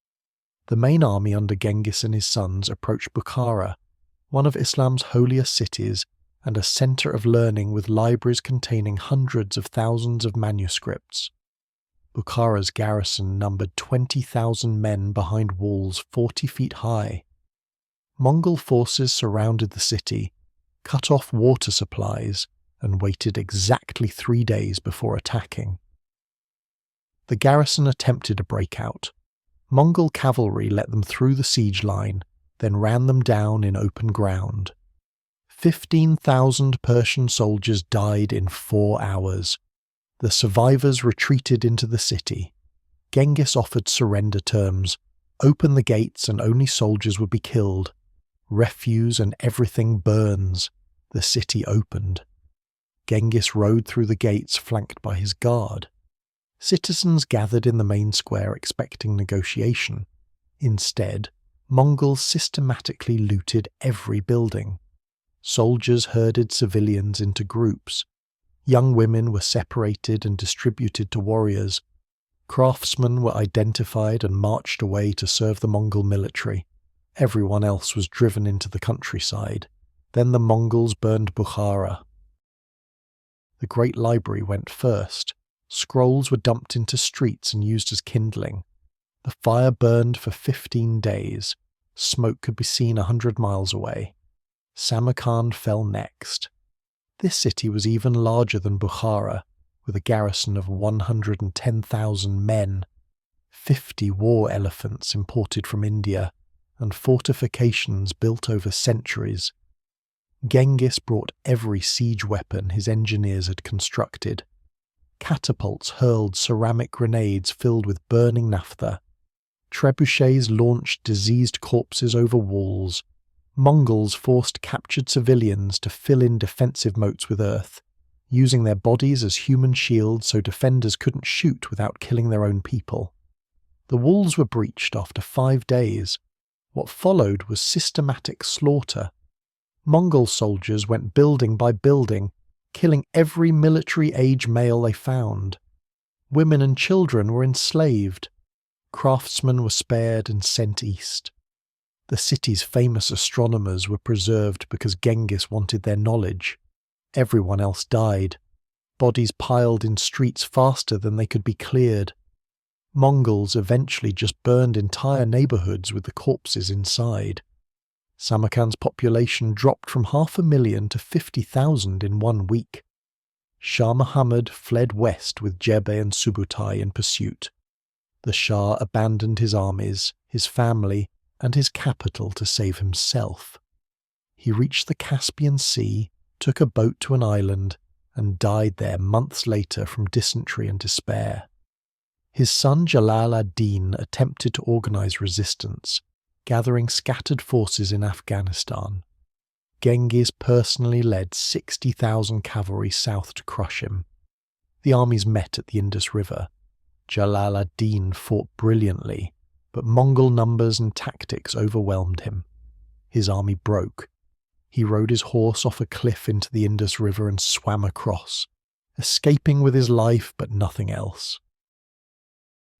The main army under Genghis and his sons approached Bukhara, one of Islam's holiest cities and a centre of learning with libraries containing hundreds of thousands of manuscripts. Bukhara's garrison numbered 20,000 men behind walls 40 feet high. Mongol forces surrounded the city, cut off water supplies, and waited exactly 3 days before attacking. The garrison attempted a breakout. Mongol cavalry let them through the siege line, then ran them down in open ground. 15,000 Persian soldiers died in 4 hours. The survivors retreated into the city. Genghis offered surrender terms. Open the gates and only soldiers would be killed. Refuse and everything burns. The city opened. Genghis rode through the gates flanked by his guard. Citizens gathered in the main square expecting negotiation. Instead, Mongols systematically looted every building. Soldiers herded civilians into groups. Young women were separated and distributed to warriors. Craftsmen were identified and marched away to serve the Mongol military. Everyone else was driven into the countryside. Then the Mongols burned Bukhara. The Great Library went first. Scrolls were dumped into streets and used as kindling. The fire burned for 15 days. Smoke could be seen 100 miles away. Samarkand fell next. This city was even larger than Bukhara, with a garrison of 110,000 men, 50 war elephants imported from India, and fortifications built over centuries. Genghis brought every siege weapon his engineers had constructed. Catapults hurled ceramic grenades filled with burning naphtha. Trebuchets launched diseased corpses over walls. Mongols forced captured civilians to fill in defensive moats with earth, using their bodies as human shields so defenders couldn't shoot without killing their own people. The walls were breached after 5 days. What followed was systematic slaughter. Mongol soldiers went building by building, killing every military-age male they found. Women and children were enslaved. Craftsmen were spared and sent east. The city's famous astronomers were preserved because Genghis wanted their knowledge. Everyone else died. Bodies piled in streets faster than they could be cleared. Mongols eventually just burned entire neighborhoods with the corpses inside. Samarkand's population dropped from 500,000 to 50,000 in 1 week. Shah Muhammad fled west with Jebe and Subutai in pursuit. The Shah abandoned his armies, his family, and his capital to save himself. He reached the Caspian Sea, took a boat to an island, and died there months later from dysentery and despair. His son Jalal ad-Din attempted to organize resistance, gathering scattered forces in Afghanistan. Genghis personally led 60,000 cavalry south to crush him. The armies met at the Indus River. Jalal ad-Din fought brilliantly, but Mongol numbers and tactics overwhelmed him. His army broke. He rode his horse off a cliff into the Indus River and swam across, escaping with his life but nothing else.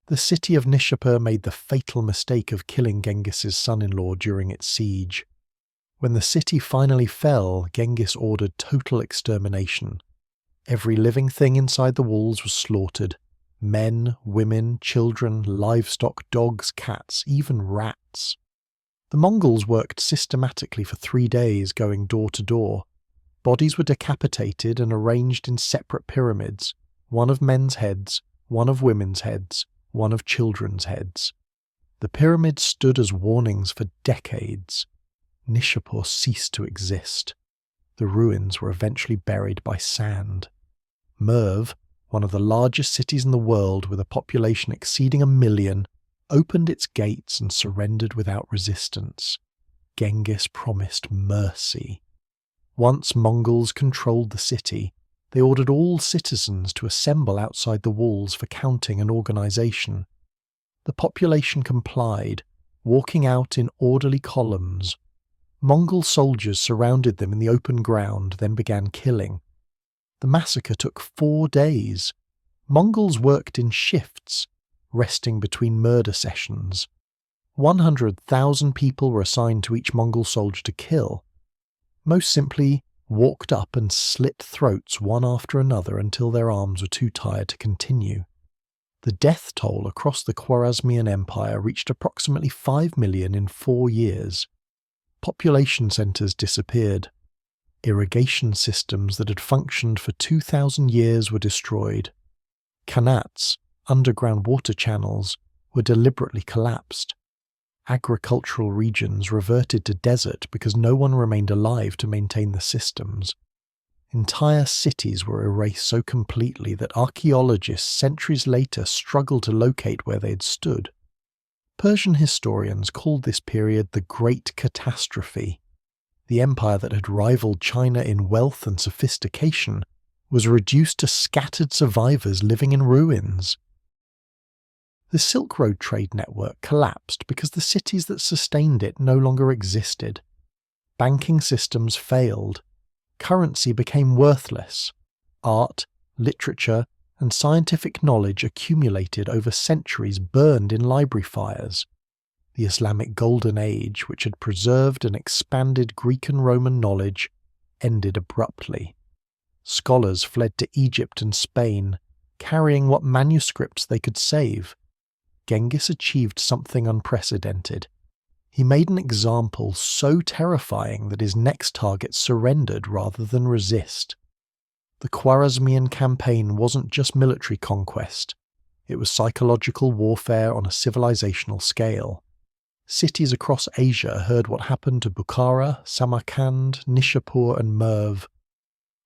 The city of Nishapur made the fatal mistake of killing Genghis's son-in-law during its siege. When the city finally fell, Genghis ordered total extermination. Every living thing inside the walls was slaughtered. Men, women, children, livestock, dogs, cats, even rats. The Mongols worked systematically for 3 days, going door to door. Bodies were decapitated and arranged in separate pyramids, one of men's heads, one of women's heads, one of children's heads. The pyramids stood as warnings for decades. Nishapur ceased to exist. The ruins were eventually buried by sand. Merv, one of the largest cities in the world with a population exceeding 1 million, opened its gates and surrendered without resistance. Genghis promised mercy. Once Mongols controlled the city, they ordered all citizens to assemble outside the walls for counting and organization. The population complied, walking out in orderly columns. Mongol soldiers surrounded them in the open ground, then began killing. The massacre took 4 days. Mongols worked in shifts, resting between murder sessions. 100,000 people were assigned to each Mongol soldier to kill. Most simply, walked up and slit throats one after another until their arms were too tired to continue. The death toll across the Khwarezmian Empire reached approximately 5 million in 4 years. Population centres disappeared. Irrigation systems that had functioned for 2,000 years were destroyed. Khanats, underground water channels, were deliberately collapsed. Agricultural regions reverted to desert because no one remained alive to maintain the systems. Entire cities were erased so completely that archaeologists centuries later struggled to locate where they had stood. Persian historians called this period the Great Catastrophe. The empire that had rivaled China in wealth and sophistication was reduced to scattered survivors living in ruins. The Silk Road trade network collapsed because the cities that sustained it no longer existed. Banking systems failed. Currency became worthless. Art, literature, and scientific knowledge accumulated over centuries burned in library fires. The Islamic Golden Age, which had preserved and expanded Greek and Roman knowledge, ended abruptly. Scholars fled to Egypt and Spain, carrying what manuscripts they could save. Genghis achieved something unprecedented. He made an example so terrifying that his next target surrendered rather than resist. The Khwarezmian campaign wasn't just military conquest, it was psychological warfare on a civilizational scale. Cities across Asia heard what happened to Bukhara, Samarkand, Nishapur and Merv.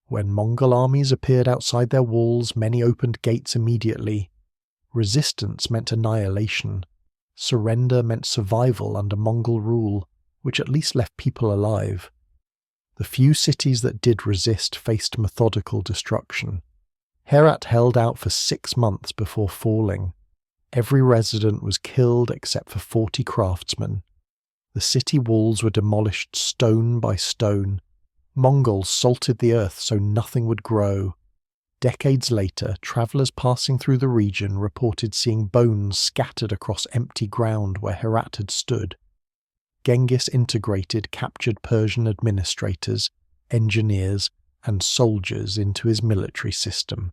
When Mongol armies appeared outside their walls, many opened gates immediately. Resistance meant annihilation. Surrender meant survival under Mongol rule, which at least left people alive. The few cities that did resist faced methodical destruction. Herat held out for 6 months before falling. Every resident was killed except for 40 craftsmen. The city walls were demolished stone by stone. Mongols salted the earth so nothing would grow. Decades later, travellers passing through the region reported seeing bones scattered across empty ground where Herat had stood. Genghis integrated captured Persian administrators, engineers, and soldiers into his military system.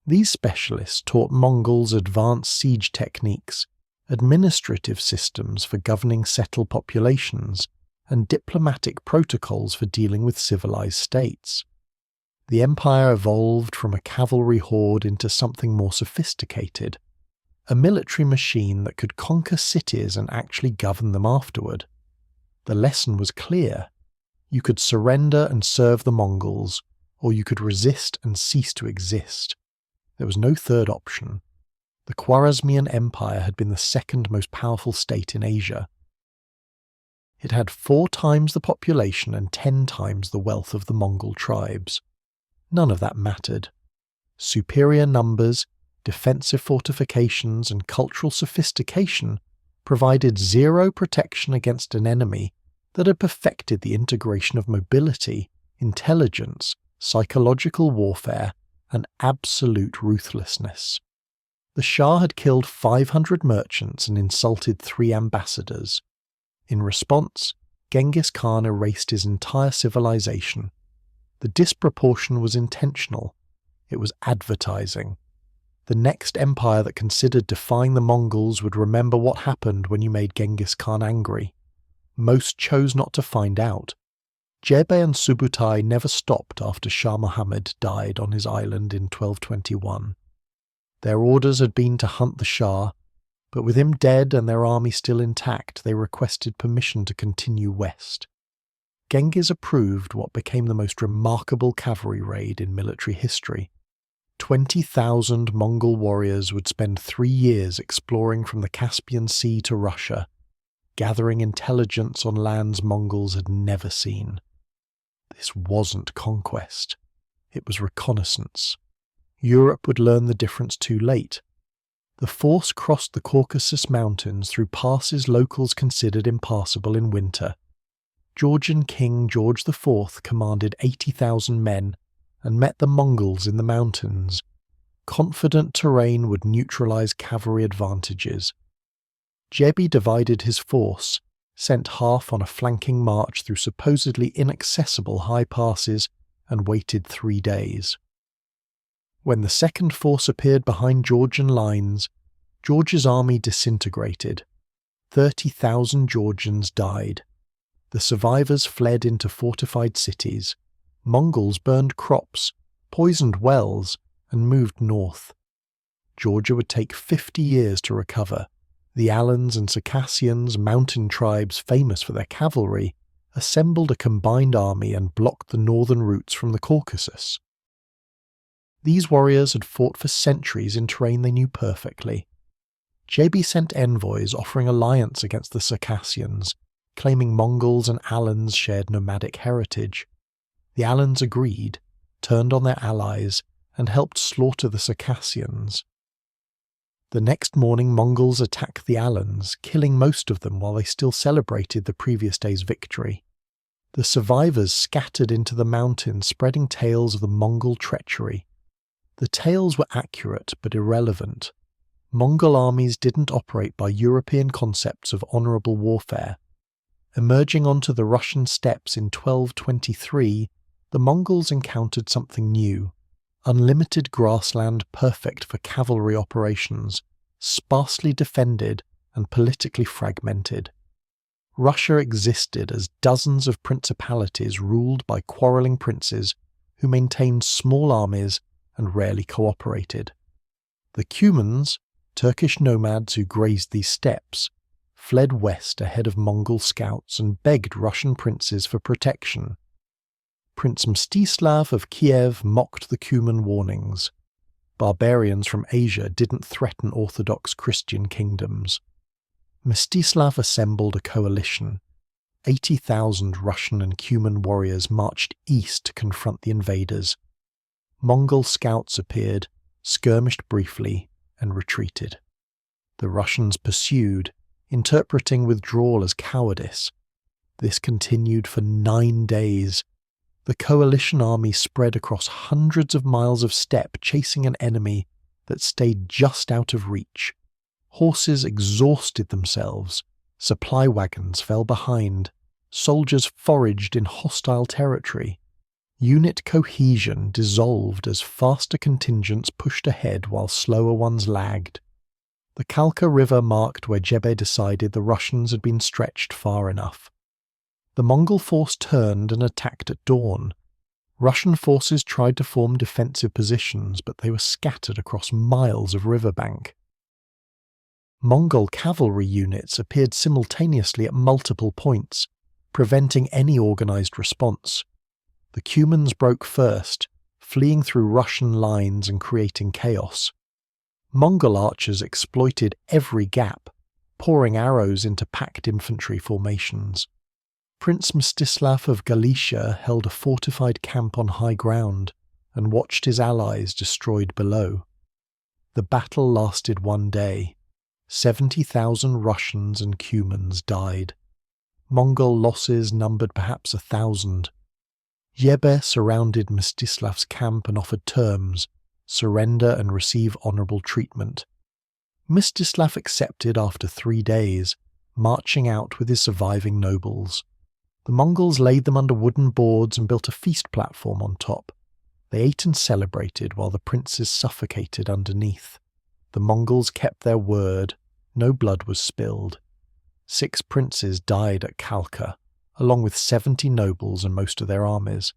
These specialists taught Mongols advanced siege techniques, administrative systems for governing settled populations, and diplomatic protocols for dealing with civilized states. The empire evolved from a cavalry horde into something more sophisticated, a military machine that could conquer cities and actually govern them afterward. The lesson was clear. You could surrender and serve the Mongols, or you could resist and cease to exist. There was no third option. The Khwarezmian Empire had been the second most powerful state in Asia. It had 4 times the population and 10 times the wealth of the Mongol tribes. None of that mattered. Superior numbers, defensive fortifications, and cultural sophistication provided zero protection against an enemy that had perfected the integration of mobility, intelligence, psychological warfare, and absolute ruthlessness. The Shah had killed 500 merchants and insulted 3 ambassadors. In response, Genghis Khan erased his entire civilization. The disproportion was intentional. It was advertising. The next empire that considered defying the Mongols would remember what happened when you made Genghis Khan angry. Most chose not to find out. Jebe and Subutai never stopped after Shah Muhammad died on his island in 1221. Their orders had been to hunt the Shah, but with him dead and their army still intact, they requested permission to continue west. Genghis approved what became the most remarkable cavalry raid in military history. 20,000 Mongol warriors would spend 3 years exploring from the Caspian Sea to Russia, gathering intelligence on lands Mongols had never seen. This wasn't conquest. It was reconnaissance. Europe would learn the difference too late. The force crossed the Caucasus Mountains through passes locals considered impassable in winter. Georgian King George IV commanded 80,000 men and met the Mongols in the mountains. Confident terrain would neutralize cavalry advantages. Jebe divided his force, sent half on a flanking march through supposedly inaccessible high passes, and waited 3 days. When the second force appeared behind Georgian lines, George's army disintegrated. 30,000 Georgians died. The survivors fled into fortified cities. Mongols burned crops, poisoned wells, and moved north. Georgia would take 50 years to recover. The Alans and Circassians, mountain tribes famous for their cavalry, assembled a combined army and blocked the northern routes from the Caucasus. These warriors had fought for centuries in terrain they knew perfectly. Jebe sent envoys offering alliance against the Circassians, claiming Mongols and Alans shared nomadic heritage. The Alans agreed, turned on their allies, and helped slaughter the Circassians. The next morning Mongols attacked the Alans, killing most of them while they still celebrated the previous day's victory. The survivors scattered into the mountains, spreading tales of the Mongol treachery. The tales were accurate but irrelevant. Mongol armies didn't operate by European concepts of honourable warfare. Emerging onto the Russian steppes in 1223, the Mongols encountered something new. Unlimited grassland perfect for cavalry operations, sparsely defended and politically fragmented. Russia existed as dozens of principalities ruled by quarrelling princes who maintained small armies and rarely cooperated. The Cumans, Turkish nomads who grazed these steppes, fled west ahead of Mongol scouts and begged Russian princes for protection. Prince Mstislav of Kiev mocked the Cuman warnings. Barbarians from Asia didn't threaten Orthodox Christian kingdoms. Mstislav assembled a coalition. 80,000 Russian and Cuman warriors marched east to confront the invaders. Mongol scouts appeared, skirmished briefly, and retreated. The Russians pursued, interpreting withdrawal as cowardice. This continued for 9 days. The coalition army spread across hundreds of miles of steppe, chasing an enemy that stayed just out of reach. Horses exhausted themselves, supply wagons fell behind, soldiers foraged in hostile territory. Unit cohesion dissolved as faster contingents pushed ahead while slower ones lagged. The Kalka River marked where Jebe decided the Russians had been stretched far enough. The Mongol force turned and attacked at dawn. Russian forces tried to form defensive positions, but they were scattered across miles of riverbank. Mongol cavalry units appeared simultaneously at multiple points, preventing any organized response. The Cumans broke first, fleeing through Russian lines and creating chaos. Mongol archers exploited every gap, pouring arrows into packed infantry formations. Prince Mstislav of Galicia held a fortified camp on high ground and watched his allies destroyed below. The battle lasted 1 day. 70,000 Russians and Cumans died. Mongol losses numbered perhaps 1,000. Yebe surrounded Mstislav's camp and offered terms: surrender and receive honourable treatment. Mstislav accepted after 3 days, marching out with his surviving nobles. The Mongols laid them under wooden boards and built a feast platform on top. They ate and celebrated while the princes suffocated underneath. The Mongols kept their word. No blood was spilled. 6 princes died at Khalkha, along with 70 nobles and most of their armies.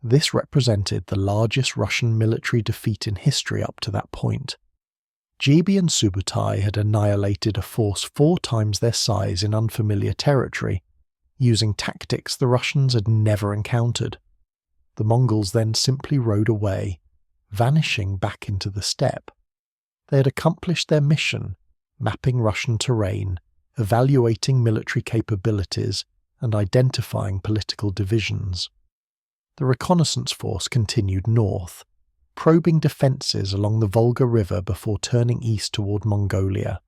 This represented the largest Russian military defeat in history up to that point. Jibi and Subutai had annihilated a force 4 times their size in unfamiliar territory, using tactics the Russians had never encountered. The Mongols then simply rode away, vanishing back into the steppe. They had accomplished their mission, mapping Russian terrain, evaluating military capabilities, and identifying political divisions. The reconnaissance force continued north, probing defences along the Volga River before turning east toward Mongolia.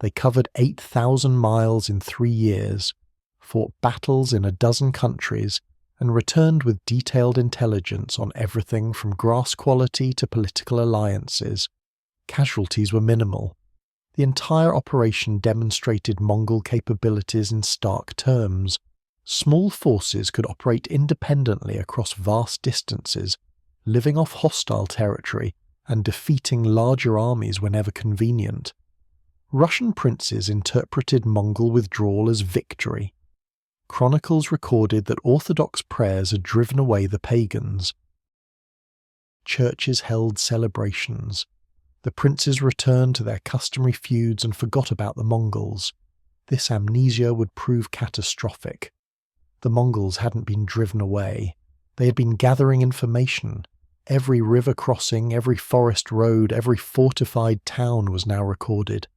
They covered 8,000 miles in 3 years, fought battles in a dozen countries, and returned with detailed intelligence on everything from grass quality to political alliances. Casualties were minimal. The entire operation demonstrated Mongol capabilities in stark terms. Small forces could operate independently across vast distances, living off hostile territory and defeating larger armies whenever convenient. Russian princes interpreted Mongol withdrawal as victory. Chronicles recorded that Orthodox prayers had driven away the pagans. Churches held celebrations. The princes returned to their customary feuds and forgot about the Mongols. This amnesia would prove catastrophic. The Mongols hadn't been driven away. They had been gathering information. Every river crossing, every forest road, every fortified town was now recorded.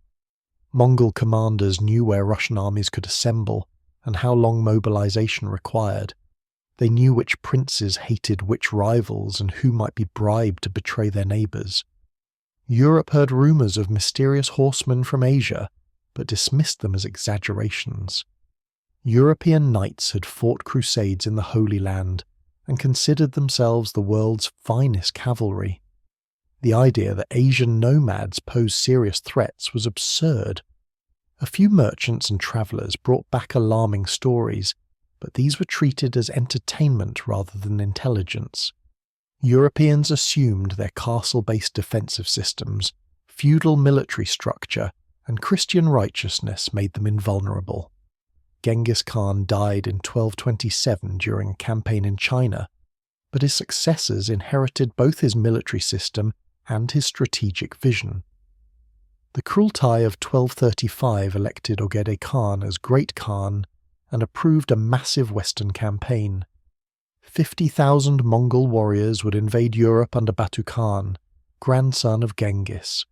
Mongol commanders knew where Russian armies could assemble and how long mobilization required. They knew which princes hated which rivals and who might be bribed to betray their neighbours. Europe heard rumours of mysterious horsemen from Asia, but dismissed them as exaggerations. European knights had fought crusades in the Holy Land and considered themselves the world's finest cavalry. The idea that Asian nomads posed serious threats was absurd. A few merchants and travellers brought back alarming stories, but these were treated as entertainment rather than intelligence. Europeans assumed their castle-based defensive systems, feudal military structure, and Christian righteousness made them invulnerable. Genghis Khan died in 1227 during a campaign in China, but his successors inherited both his military system and his strategic vision. The Kurultai of 1235 elected Ogedei Khan as Great Khan and approved a massive western campaign. 50,000 Mongol warriors would invade Europe under Batu Khan, grandson of Genghis.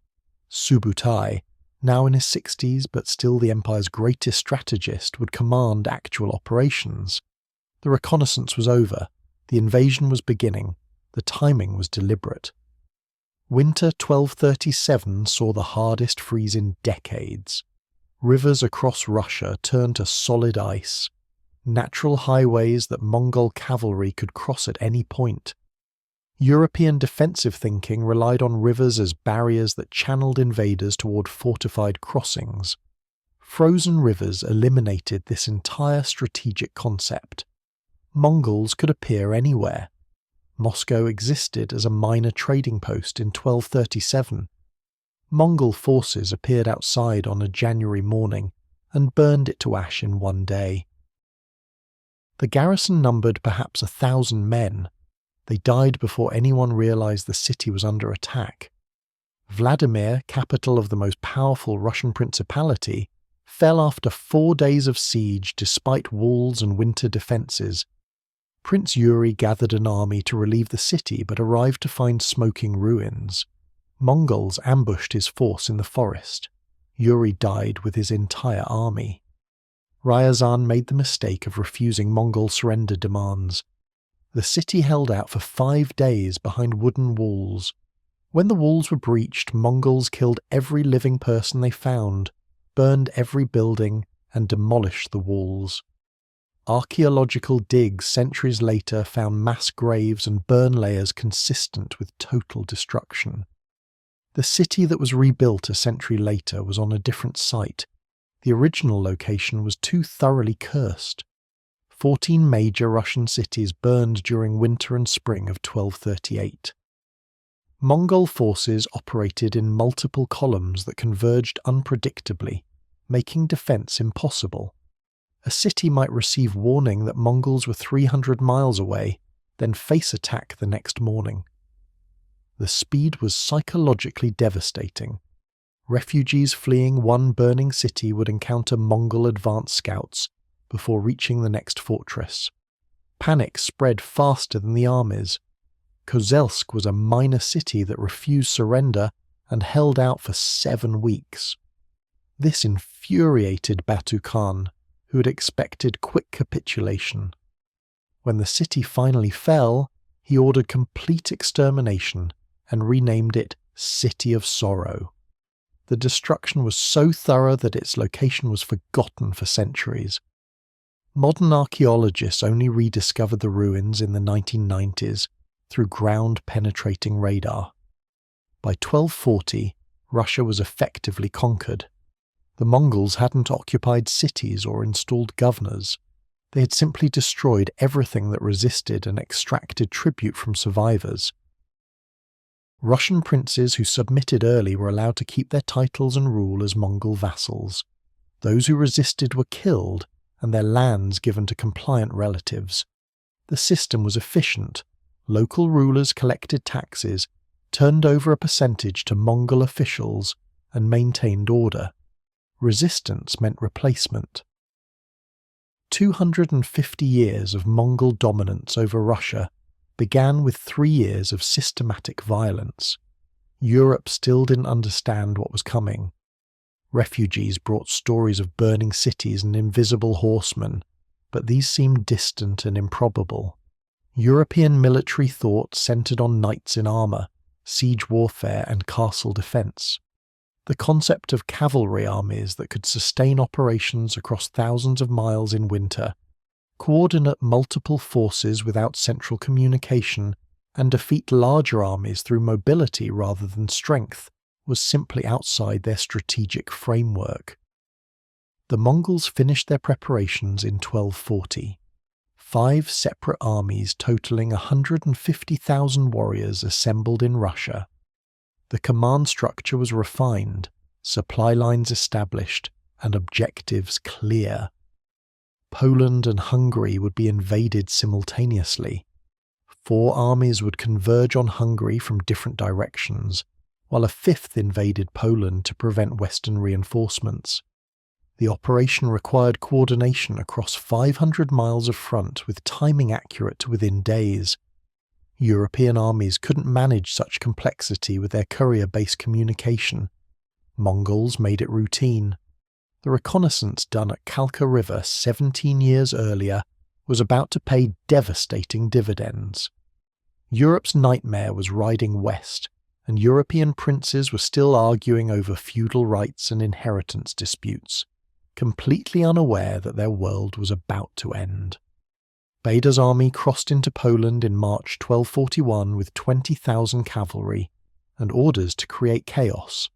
Subutai, now in his 60s but still the empire's greatest strategist, would command actual operations. The reconnaissance was over, the invasion was beginning, the timing was deliberate. Winter 1237 saw the hardest freeze in decades. Rivers across Russia turned to solid ice, natural highways that Mongol cavalry could cross at any point. European defensive thinking relied on rivers as barriers that channeled invaders toward fortified crossings. Frozen rivers eliminated this entire strategic concept. Mongols could appear anywhere. Moscow existed as a minor trading post in 1237. Mongol forces appeared outside on a January morning and burned it to ash in 1 day. The garrison numbered perhaps 1,000 men. They died before anyone realized the city was under attack. Vladimir, capital of the most powerful Russian principality, fell after 4 days of siege despite walls and winter defences. Prince Yuri gathered an army to relieve the city but arrived to find smoking ruins. Mongols ambushed his force in the forest. Yuri died with his entire army. Ryazan made the mistake of refusing Mongol surrender demands. The city held out for 5 days behind wooden walls. When the walls were breached, Mongols killed every living person they found, burned every building, and demolished the walls. Archaeological digs centuries later found mass graves and burn layers consistent with total destruction. The city that was rebuilt a century later was on a different site. The original location was too thoroughly cursed. 14 major Russian cities burned during winter and spring of 1238. Mongol forces operated in multiple columns that converged unpredictably, making defence impossible. A city might receive warning that Mongols were 300 miles away, then face attack the next morning. The speed was psychologically devastating. Refugees fleeing one burning city would encounter Mongol advance scouts before reaching the next fortress. Panic spread faster than the armies. Kozelsk was a minor city that refused surrender and held out for 7 weeks. This infuriated Batu Khan, who had expected quick capitulation. When the city finally fell, he ordered complete extermination and renamed it City of Sorrow. The destruction was so thorough that its location was forgotten for centuries. Modern archaeologists only rediscovered the ruins in the 1990s through ground-penetrating radar. By 1240, Russia was effectively conquered. The Mongols hadn't occupied cities or installed governors. They had simply destroyed everything that resisted and extracted tribute from survivors. Russian princes who submitted early were allowed to keep their titles and rule as Mongol vassals. Those who resisted were killed and their lands given to compliant relatives. The system was efficient. Local rulers collected taxes, turned over a percentage to Mongol officials, and maintained order. Resistance meant replacement. 250 years of Mongol dominance over Russia began with 3 years of systematic violence. Europe still didn't understand what was coming. Refugees brought stories of burning cities and invisible horsemen, but these seemed distant and improbable. European military thought centered on knights in armor, siege warfare, and castle defense. The concept of cavalry armies that could sustain operations across thousands of miles in winter, coordinate multiple forces without central communication, and defeat larger armies through mobility rather than strength, was simply outside their strategic framework. The Mongols finished their preparations in 1240. 5 separate armies totaling 150,000 warriors assembled in Russia. The command structure was refined, supply lines established, and objectives clear. Poland and Hungary would be invaded simultaneously. 4 armies would converge on Hungary from different directions, while a 5th invaded Poland to prevent Western reinforcements. The operation required coordination across 500 miles of front with timing accurate to within days. European armies couldn't manage such complexity with their courier-based communication. Mongols made it routine. The reconnaissance done at Kalka River 17 years earlier was about to pay devastating dividends. Europe's nightmare was riding west, and European princes were still arguing over feudal rights and inheritance disputes, completely unaware that their world was about to end. Bada's army crossed into Poland in March 1241 with 20,000 cavalry and orders to create chaos.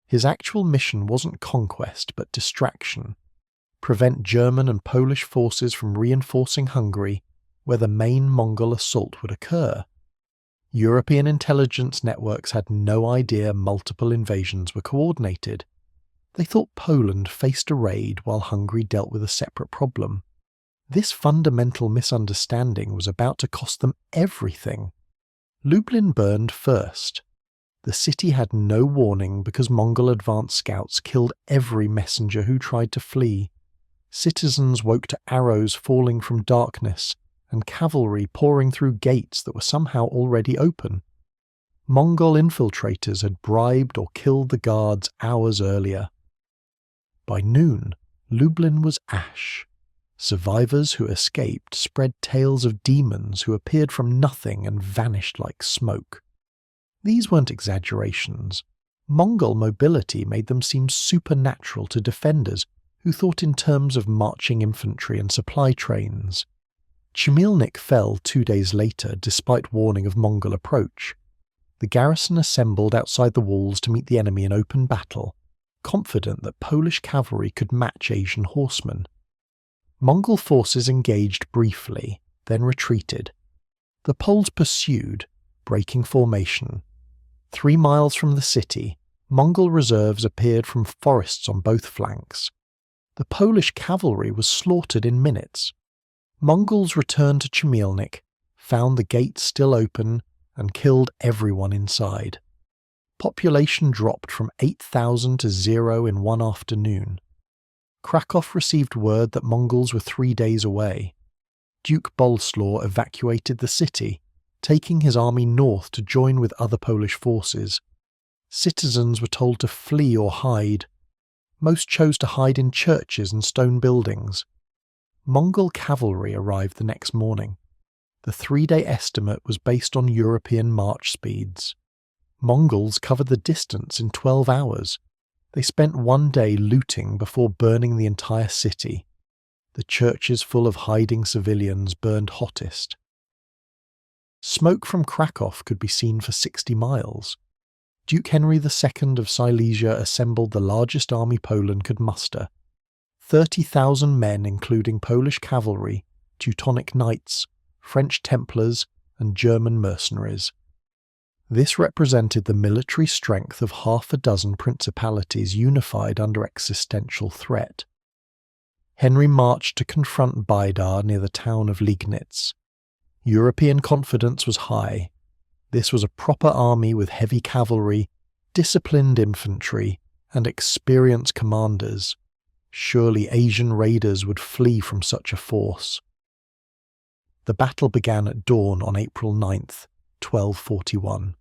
His actual mission wasn't conquest but distraction, prevent German and Polish forces from reinforcing Hungary where the main Mongol assault would occur. European intelligence networks had no idea multiple invasions were coordinated. They thought Poland faced a raid while Hungary dealt with a separate problem. This fundamental misunderstanding was about to cost them everything. Lublin burned first. The city had no warning because Mongol advance scouts killed every messenger who tried to flee. Citizens woke to arrows falling from darkness and cavalry pouring through gates that were somehow already open. Mongol infiltrators had bribed or killed the guards hours earlier. By noon, Lublin was ash. Survivors who escaped spread tales of demons who appeared from nothing and vanished like smoke. These weren't exaggerations. Mongol mobility made them seem supernatural to defenders who thought in terms of marching infantry and supply trains. Chmielnik fell 2 days later despite warning of Mongol approach. The garrison assembled outside the walls to meet the enemy in open battle, confident that Polish cavalry could match Asian horsemen. Mongol forces engaged briefly, then retreated. The Poles pursued, breaking formation. 3 miles from the city, Mongol reserves appeared from forests on both flanks. The Polish cavalry was slaughtered in minutes. Mongols returned to Chmielnik, found the gates still open, and killed everyone inside. Population dropped from 8,000 to 0 in one afternoon. Krakow received word that Mongols were 3 days away. Duke Boleslaw evacuated the city, taking his army north to join with other Polish forces. Citizens were told to flee or hide. Most chose to hide in churches and stone buildings. Mongol cavalry arrived the next morning. The 3-day estimate was based on European march speeds. Mongols covered the distance in 12 hours. They spent 1 day looting before burning the entire city. The churches full of hiding civilians burned hottest. Smoke from Krakow could be seen for 60 miles. Duke Henry II of Silesia assembled the largest army Poland could muster. 30,000 men including Polish cavalry, Teutonic Knights, French Templars, and German mercenaries. This represented the military strength of half a dozen principalities unified under existential threat. Henry marched to confront Baidar near the town of Liegnitz. European confidence was high. This was a proper army with heavy cavalry, disciplined infantry, and experienced commanders. Surely Asian raiders would flee from such a force. The battle began at dawn on April 9th, 1241.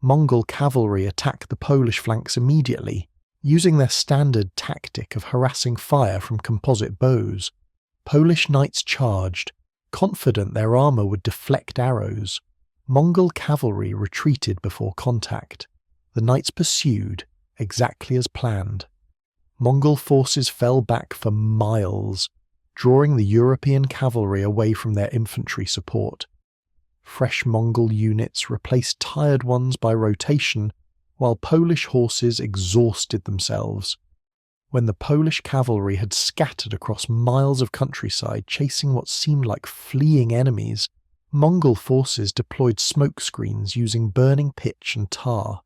Mongol cavalry attacked the Polish flanks immediately, using their standard tactic of harassing fire from composite bows. Polish knights charged, confident their armour would deflect arrows. Mongol cavalry retreated before contact. The knights pursued, exactly as planned. Mongol forces fell back for miles, drawing the European cavalry away from their infantry support. Fresh Mongol units replaced tired ones by rotation, while Polish horses exhausted themselves. When the Polish cavalry had scattered across miles of countryside chasing what seemed like fleeing enemies, Mongol forces deployed smoke screens using burning pitch and tar.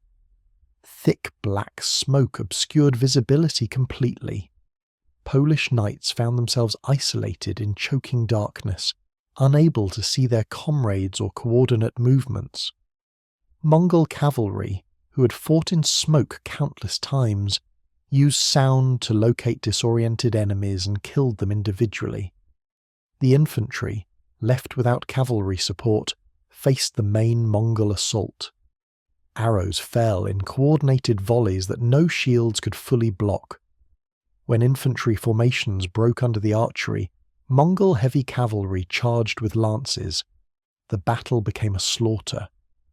Thick black smoke obscured visibility completely. Polish knights found themselves isolated in choking darkness, unable to see their comrades or coordinate movements. Mongol cavalry, who had fought in smoke countless times, used sound to locate disoriented enemies and killed them individually. The infantry, left without cavalry support, faced the main Mongol assault. Arrows fell in coordinated volleys that no shields could fully block. When infantry formations broke under the archery, Mongol heavy cavalry charged with lances. The battle became a slaughter.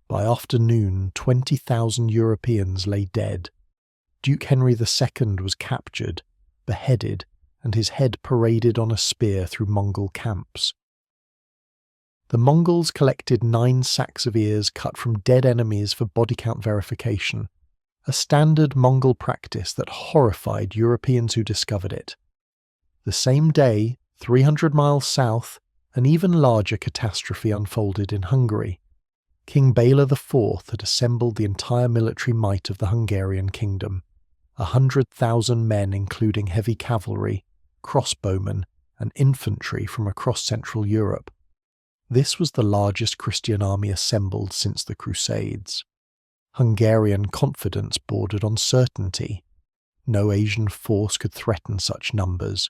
By afternoon, 20,000 Europeans lay dead. Duke Henry II was captured, beheaded, and his head paraded on a spear through Mongol camps. The Mongols collected 9 sacks of ears cut from dead enemies for body count verification, a standard Mongol practice that horrified Europeans who discovered it. The same day, 300 miles south, an even larger catastrophe unfolded in Hungary. King Bela IV had assembled the entire military might of the Hungarian kingdom, 100,000 men including heavy cavalry, crossbowmen, and infantry from across Central Europe. This was the largest Christian army assembled since the Crusades. Hungarian confidence bordered on certainty. No Asian force could threaten such numbers.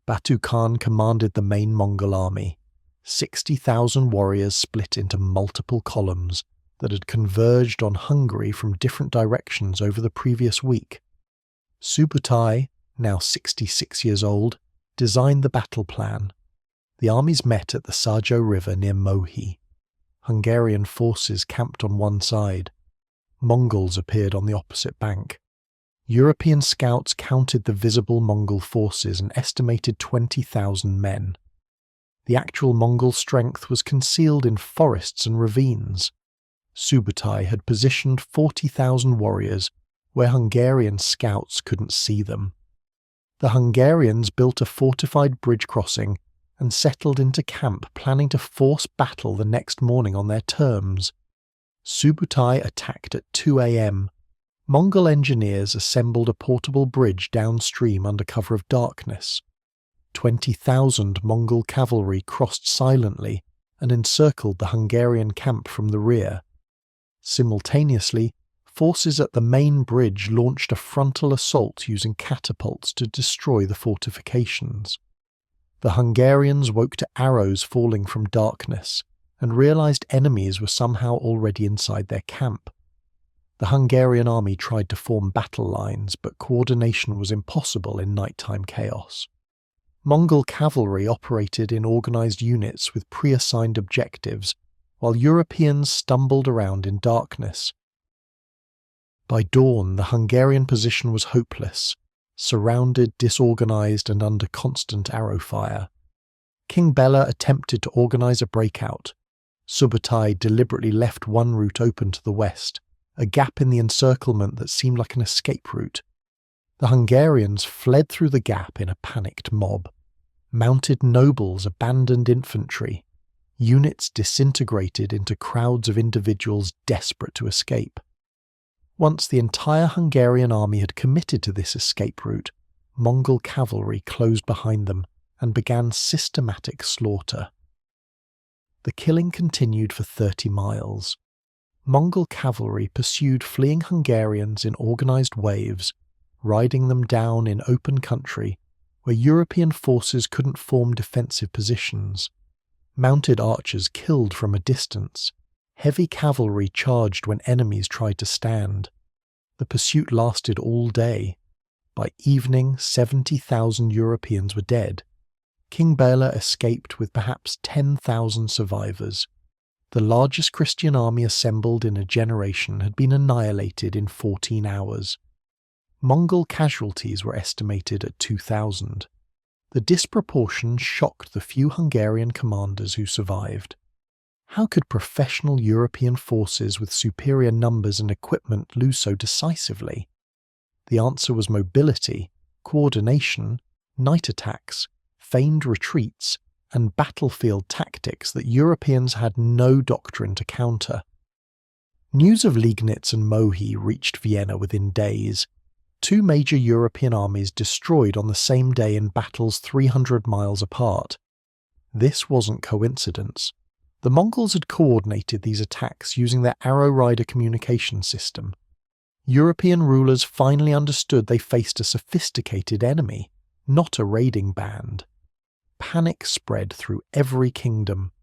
Batu Khan commanded the main Mongol army, 60,000 warriors split into multiple columns that had converged on Hungary from different directions over the previous week. Subutai, now 66 years old, designed the battle plan. The armies met at the Sajo River near Mohi. Hungarian forces camped on one side. Mongols appeared on the opposite bank. European scouts counted the visible Mongol forces and estimated 20,000 men. The actual Mongol strength was concealed in forests and ravines. Subutai had positioned 40,000 warriors where Hungarian scouts couldn't see them. The Hungarians built a fortified bridge crossing and settled into camp, planning to force battle the next morning on their terms. Subutai attacked at 2 a.m. Mongol engineers assembled a portable bridge downstream under cover of darkness. 20,000 Mongol cavalry crossed silently and encircled the Hungarian camp from the rear. Simultaneously, forces at the main bridge launched a frontal assault using catapults to destroy the fortifications. The Hungarians woke to arrows falling from darkness and realized enemies were somehow already inside their camp. The Hungarian army tried to form battle lines, but coordination was impossible in nighttime chaos. Mongol cavalry operated in organized units with pre-assigned objectives, while Europeans stumbled around in darkness. By dawn, the Hungarian position was hopeless, surrounded, disorganized, and under constant arrow fire. King Bela attempted to organize a breakout. Subutai deliberately left one route open to the west, a gap in the encirclement that seemed like an escape route. The Hungarians fled through the gap in a panicked mob. Mounted nobles abandoned infantry. Units disintegrated into crowds of individuals desperate to escape. Once the entire Hungarian army had committed to this escape route, Mongol cavalry closed behind them and began systematic slaughter. The killing continued for 30 miles. Mongol cavalry pursued fleeing Hungarians in organized waves, riding them down in open country where European forces couldn't form defensive positions. Mounted archers killed from a distance. Heavy cavalry charged when enemies tried to stand. The pursuit lasted all day. By evening, 70,000 Europeans were dead. King Bela escaped with perhaps 10,000 survivors. The largest Christian army assembled in a generation had been annihilated in 14 hours. Mongol casualties were estimated at 2,000. The disproportion shocked the few Hungarian commanders who survived. How could professional European forces with superior numbers and equipment lose so decisively? The answer was mobility, coordination, night attacks, feigned retreats, and battlefield tactics that Europeans had no doctrine to counter. News of Liegnitz and Mohi reached Vienna within days. Two major European armies destroyed on the same day in battles 300 miles apart. This wasn't coincidence. The Mongols had coordinated these attacks using their Arrow Rider communication system. European rulers finally understood they faced a sophisticated enemy, not a raiding band. Panic spread through every kingdom.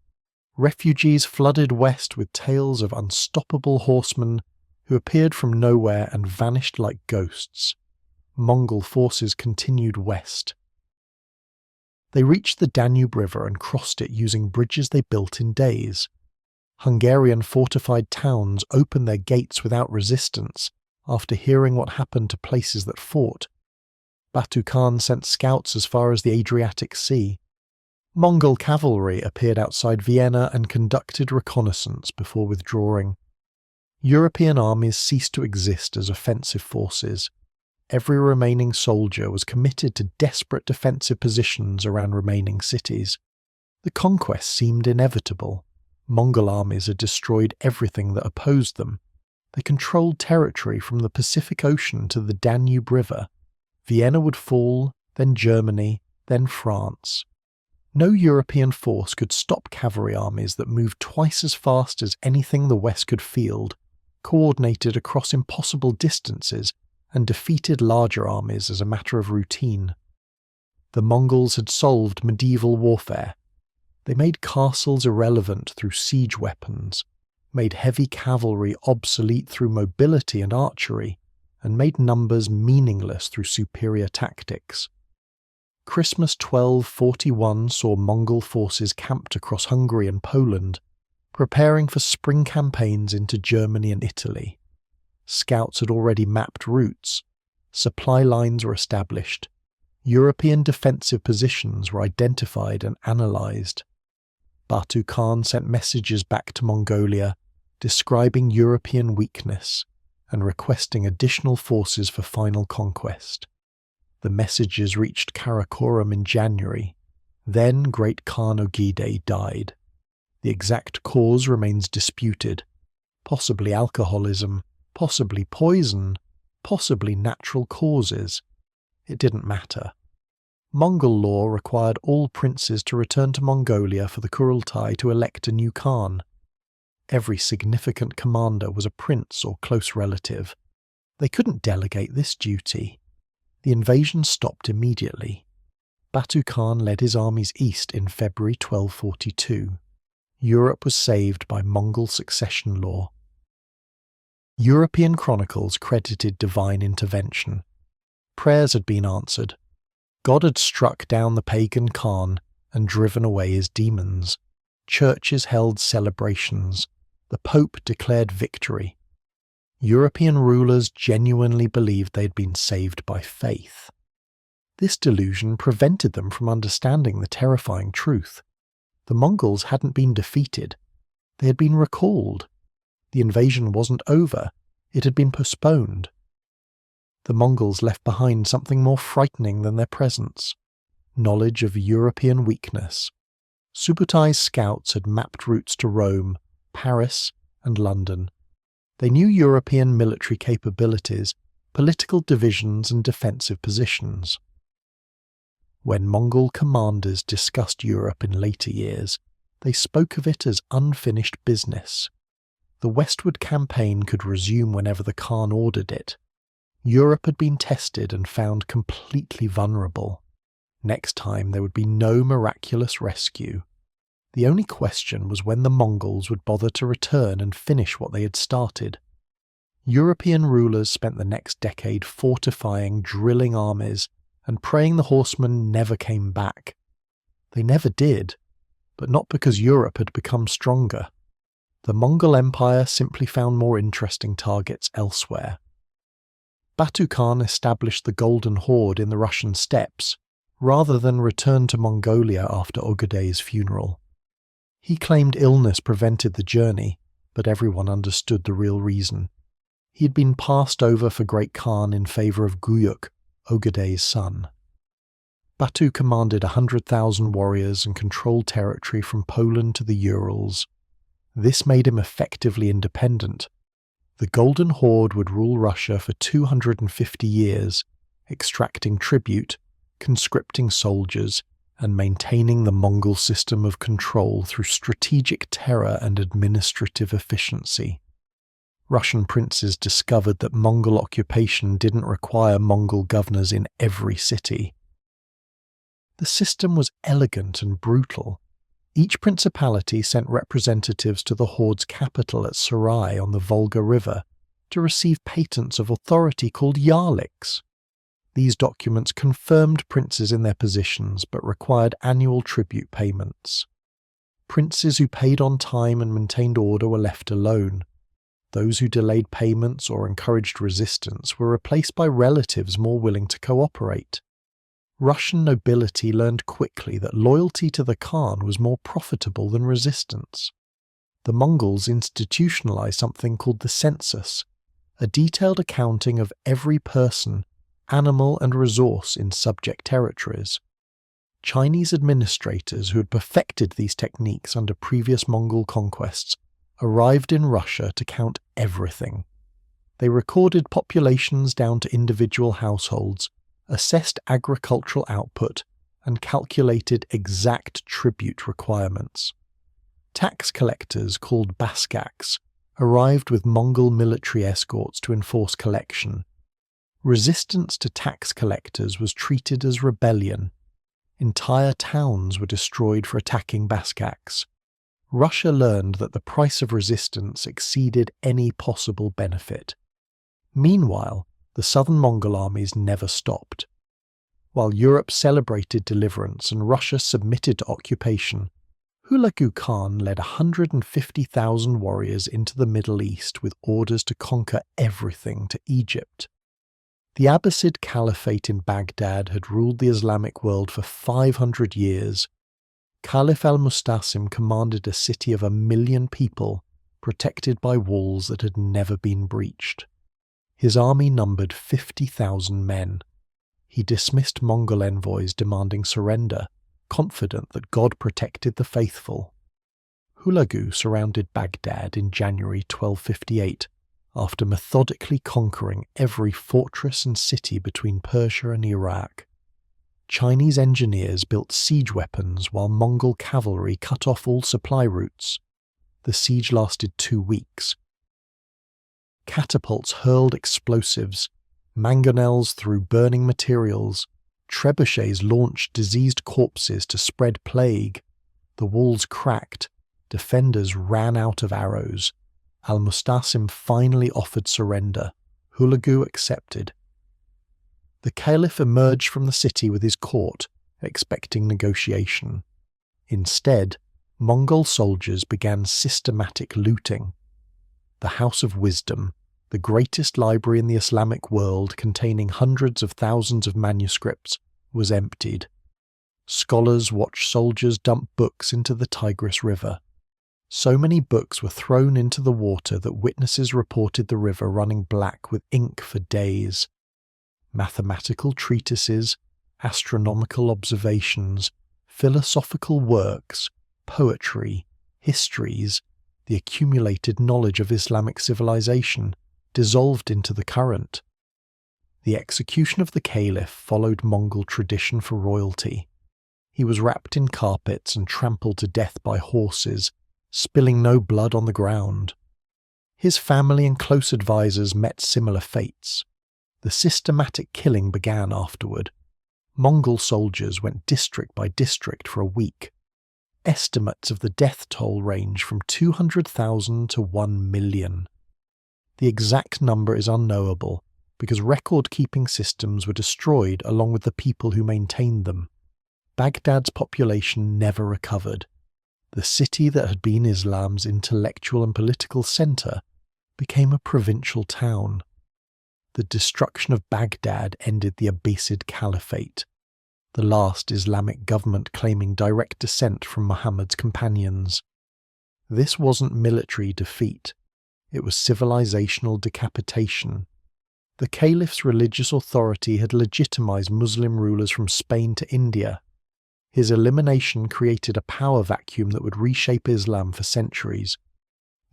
Refugees flooded west with tales of unstoppable horsemen who appeared from nowhere and vanished like ghosts. Mongol forces continued west. They reached the Danube River and crossed it using bridges they built in days. Hungarian fortified towns opened their gates without resistance after hearing what happened to places that fought. Batu Khan sent scouts as far as the Adriatic Sea. Mongol cavalry appeared outside Vienna and conducted reconnaissance before withdrawing. European armies ceased to exist as offensive forces. Every remaining soldier was committed to desperate defensive positions around remaining cities. The conquest seemed inevitable. Mongol armies had destroyed everything that opposed them. They controlled territory from the Pacific Ocean to the Danube River. Vienna would fall, then Germany, then France. No European force could stop cavalry armies that moved twice as fast as anything the West could field. coordinated across impossible distances, and defeated larger armies as a matter of routine. The Mongols had solved medieval warfare. They made castles irrelevant through siege weapons, made heavy cavalry obsolete through mobility and archery, and made numbers meaningless through superior tactics. Christmas 1241 saw Mongol forces camped across Hungary and Poland, preparing for spring campaigns into Germany and Italy. Scouts had already mapped routes, supply lines were established, European defensive positions were identified and analysed. Batu Khan sent messages back to Mongolia describing European weakness and requesting additional forces for final conquest. The messages reached Karakorum in January. Then Great Khan Ogedei died. The exact cause remains disputed. Possibly alcoholism, possibly poison, possibly natural causes. It didn't matter. Mongol law required all princes to return to Mongolia for the Kurultai to elect a new Khan. Every significant commander was a prince or close relative. They couldn't delegate this duty. The invasion stopped immediately. Batu Khan led his armies east in February 1242. Europe was saved by Mongol succession law. European chronicles credited divine intervention. Prayers had been answered. God had struck down the pagan Khan and driven away his demons. Churches held celebrations. The Pope declared victory. European rulers genuinely believed they had been saved by faith. This delusion prevented them from understanding the terrifying truth. The Mongols hadn't been defeated. They had been recalled. The invasion wasn't over. It had been postponed. The Mongols left behind something more frightening than their presence: knowledge of European weakness. Subutai's scouts had mapped routes to Rome, Paris, and London. They knew European military capabilities, political divisions, and defensive positions. When Mongol commanders discussed Europe in later years, they spoke of it as unfinished business. The westward campaign could resume whenever the Khan ordered it. Europe had been tested and found completely vulnerable. Next time there would be no miraculous rescue. The only question was when the Mongols would bother to return and finish what they had started. European rulers spent the next decade fortifying, drilling armies, and praying the horsemen never came back. They never did, but not because Europe had become stronger. The Mongol Empire simply found more interesting targets elsewhere. Batu Khan established the Golden Horde in the Russian steppes, rather than return to Mongolia after Ogedei's funeral. He claimed illness prevented the journey, but everyone understood the real reason. He had been passed over for Great Khan in favour of Guyuk, Ogedei's son. Batu commanded 100,000 warriors and controlled territory from Poland to the Urals. This made him effectively independent. The Golden Horde would rule Russia for 250 years, extracting tribute, conscripting soldiers, and maintaining the Mongol system of control through strategic terror and administrative efficiency. Russian princes discovered that Mongol occupation didn't require Mongol governors in every city. The system was elegant and brutal. Each principality sent representatives to the Horde's capital at Sarai on the Volga River to receive patents of authority called yarliks. These documents confirmed princes in their positions but required annual tribute payments. Princes who paid on time and maintained order were left alone. Those who delayed payments or encouraged resistance were replaced by relatives more willing to cooperate. Russian nobility learned quickly that loyalty to the Khan was more profitable than resistance. The Mongols institutionalized something called the census, a detailed accounting of every person, animal and resource in subject territories. Chinese administrators who had perfected these techniques under previous Mongol conquests arrived in Russia to count everything. They recorded populations down to individual households, assessed agricultural output, and calculated exact tribute requirements. Tax collectors called baskaks arrived with Mongol military escorts to enforce collection. Resistance to tax collectors was treated as rebellion. Entire towns were destroyed for attacking Baskaks. Russia learned that the price of resistance exceeded any possible benefit. Meanwhile, the southern Mongol armies never stopped. While Europe celebrated deliverance and Russia submitted to occupation, Hulagu Khan led 150,000 warriors into the Middle East with orders to conquer everything to Egypt. The Abbasid Caliphate in Baghdad had ruled the Islamic world for 500 years. Caliph al-Mustasim commanded a city of 1 million people, protected by walls that had never been breached. His army numbered 50,000 men. He dismissed Mongol envoys demanding surrender, confident that God protected the faithful. Hulagu surrounded Baghdad in January 1258, after methodically conquering every fortress and city between Persia and Iraq. Chinese engineers built siege weapons while Mongol cavalry cut off all supply routes. The siege lasted 2 weeks. Catapults hurled explosives, mangonels threw burning materials, trebuchets launched diseased corpses to spread plague. The walls cracked, defenders ran out of arrows. Al-Mustasim finally offered surrender. Hulagu accepted. The caliph emerged from the city with his court, expecting negotiation. Instead, Mongol soldiers began systematic looting. The House of Wisdom, the greatest library in the Islamic world containing hundreds of thousands of manuscripts, was emptied. Scholars watched soldiers dump books into the Tigris River. So many books were thrown into the water that witnesses reported the river running black with ink for days. Mathematical treatises, astronomical observations, philosophical works, poetry, histories, the accumulated knowledge of Islamic civilization, dissolved into the current. The execution of the caliph followed Mongol tradition for royalty. He was wrapped in carpets and trampled to death by horses, spilling no blood on the ground. His family and close advisors met similar fates. The systematic killing began afterward. Mongol soldiers went district by district for a week. Estimates of the death toll range from 200,000 to 1 million. The exact number is unknowable because record-keeping systems were destroyed along with the people who maintained them. Baghdad's population never recovered. The city that had been Islam's intellectual and political centre became a provincial town. The destruction of Baghdad ended the Abbasid Caliphate, the last Islamic government claiming direct descent from Muhammad's companions. This wasn't military defeat, it was civilizational decapitation. The caliph's religious authority had legitimized Muslim rulers from Spain to India. His elimination created a power vacuum that would reshape Islam for centuries.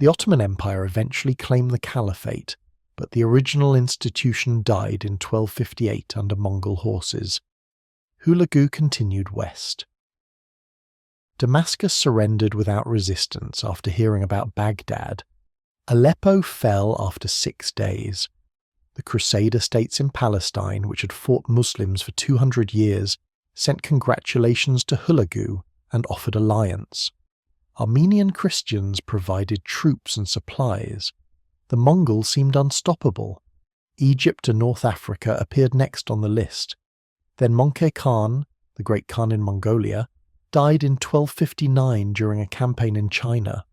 The Ottoman Empire eventually claimed the caliphate, but the original institution died in 1258 under Mongol horses. Hulagu continued west. Damascus surrendered without resistance after hearing about Baghdad. Aleppo fell after 6 days. The Crusader states in Palestine, which had fought Muslims for 200 years, sent congratulations to Hulagu and offered alliance. Armenian Christians provided troops and supplies. The Mongols seemed unstoppable. Egypt and North Africa appeared next on the list. Then Möngke Khan, the great Khan in Mongolia, died in 1259 during a campaign in China.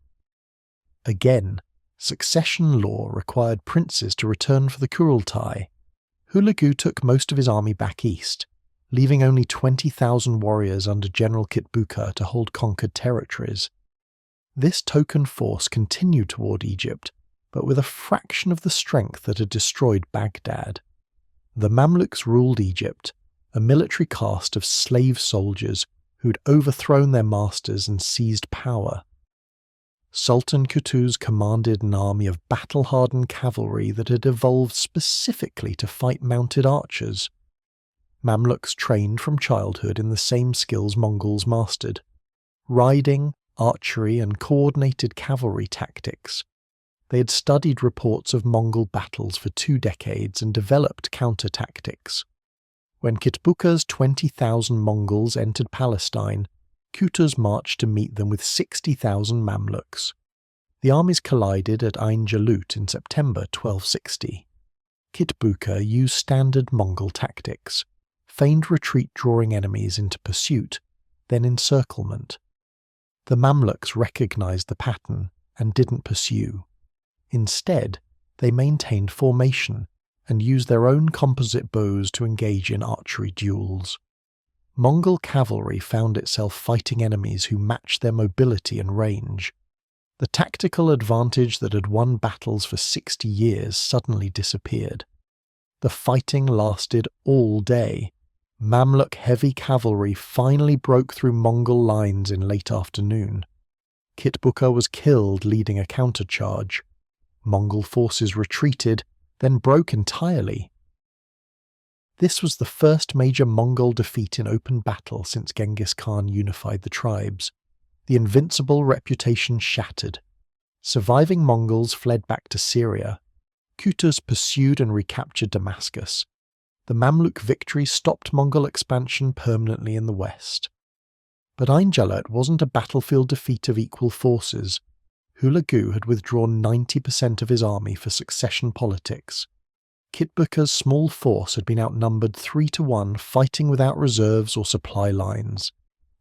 Again, succession law required princes to return for the Kurultai. Hulagu took most of his army back east, leaving only 20,000 warriors under General Kitbuka to hold conquered territories. This token force continued toward Egypt, but with a fraction of the strength that had destroyed Baghdad. The Mamluks ruled Egypt, a military caste of slave soldiers who'd overthrown their masters and seized power. Sultan Qutuz commanded an army of battle-hardened cavalry that had evolved specifically to fight mounted archers. Mamluks trained from childhood in the same skills Mongols mastered: riding, archery, and coordinated cavalry tactics. They had studied reports of Mongol battles for 2 decades and developed counter-tactics. When Kitbuka's 20,000 Mongols entered Palestine, Qutuz marched to meet them with 60,000 Mamluks. The armies collided at Ain Jalut in September 1260. Kitbuka used standard Mongol tactics, feigned retreat drawing enemies into pursuit, then encirclement. The Mamluks recognized the pattern and didn't pursue. Instead, they maintained formation and used their own composite bows to engage in archery duels. Mongol cavalry found itself fighting enemies who matched their mobility and range. The tactical advantage that had won battles for 60 years suddenly disappeared. The fighting lasted all day. Mamluk heavy cavalry finally broke through Mongol lines in late afternoon. Kitbuka was killed leading a countercharge. Mongol forces retreated, then broke entirely. This was the first major Mongol defeat in open battle since Genghis Khan unified the tribes. The invincible reputation shattered. Surviving Mongols fled back to Syria. Qutuz pursued and recaptured Damascus. The Mamluk victory stopped Mongol expansion permanently in the west. But Ain Jalut wasn't a battlefield defeat of equal forces. Hulagu had withdrawn 90% of his army for succession politics. Kitbuka's small force had been outnumbered 3-1, fighting without reserves or supply lines.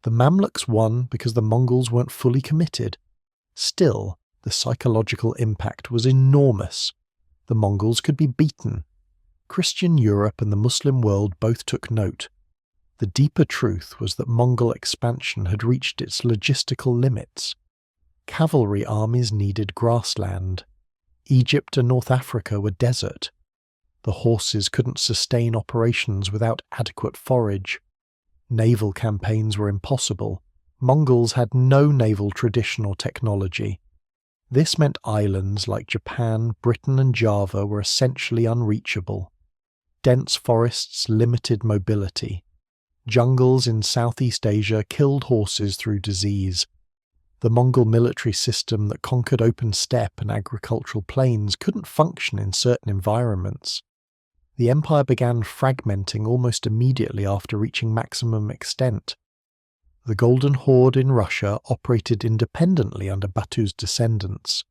The Mamluks won because the Mongols weren't fully committed. Still, the psychological impact was enormous. The Mongols could be beaten. Christian Europe and the Muslim world both took note. The deeper truth was that Mongol expansion had reached its logistical limits. Cavalry armies needed grassland. Egypt and North Africa were desert. The horses couldn't sustain operations without adequate forage. Naval campaigns were impossible. Mongols had no naval tradition or technology. This meant islands like Japan, Britain and Java were essentially unreachable. Dense forests limited mobility. Jungles in Southeast Asia killed horses through disease. The Mongol military system that conquered open steppe and agricultural plains couldn't function in certain environments. The empire began fragmenting almost immediately after reaching maximum extent. The Golden Horde in Russia operated independently under Batu's descendants.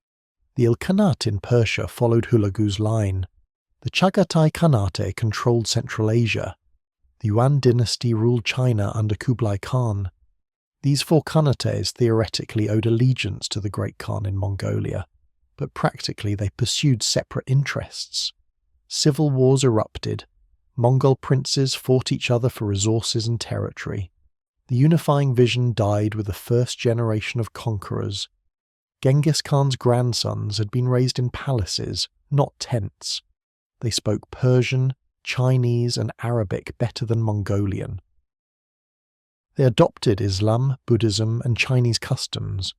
The Ilkhanate in Persia followed Hulagu's line. The Chagatai Khanate controlled Central Asia. The Yuan dynasty ruled China under Kublai Khan. These 4 Khanates theoretically owed allegiance to the Great Khan in Mongolia, but practically they pursued separate interests. Civil wars erupted. Mongol princes fought each other for resources and territory. The unifying vision died with the first generation of conquerors. Genghis Khan's grandsons had been raised in palaces, not tents. They spoke Persian, Chinese and Arabic better than Mongolian. They adopted Islam, Buddhism and Chinese customs.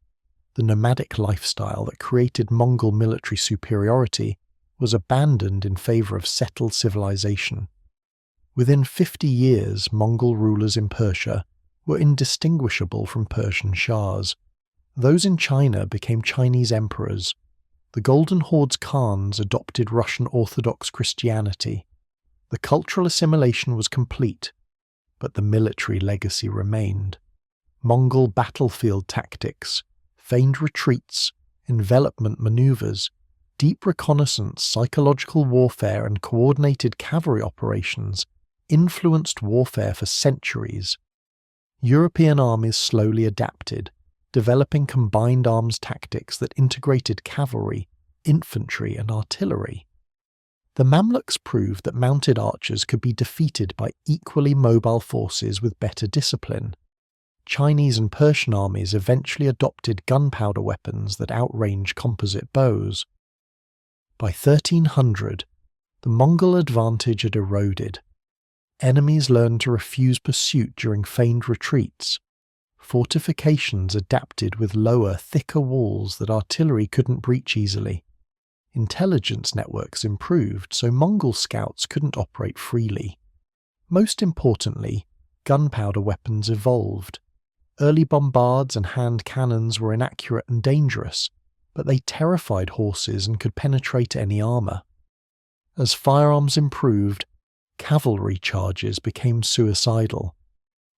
The nomadic lifestyle that created Mongol military superiority was abandoned in favour of settled civilization. Within 50 years, Mongol rulers in Persia were indistinguishable from Persian shahs. Those in China became Chinese emperors. The Golden Horde's Khans adopted Russian Orthodox Christianity. The cultural assimilation was complete, but the military legacy remained. Mongol battlefield tactics, feigned retreats, envelopment maneuvers, deep reconnaissance, psychological warfare and coordinated cavalry operations influenced warfare for centuries. European armies slowly adapted, developing combined arms tactics that integrated cavalry, infantry and artillery. The Mamluks proved that mounted archers could be defeated by equally mobile forces with better discipline. Chinese and Persian armies eventually adopted gunpowder weapons that outranged composite bows. By 1300, the Mongol advantage had eroded. Enemies learned to refuse pursuit during feigned retreats. Fortifications adapted with lower, thicker walls that artillery couldn't breach easily. Intelligence networks improved so Mongol scouts couldn't operate freely. Most importantly, gunpowder weapons evolved. Early bombards and hand cannons were inaccurate and dangerous, but they terrified horses and could penetrate any armour. As firearms improved, cavalry charges became suicidal.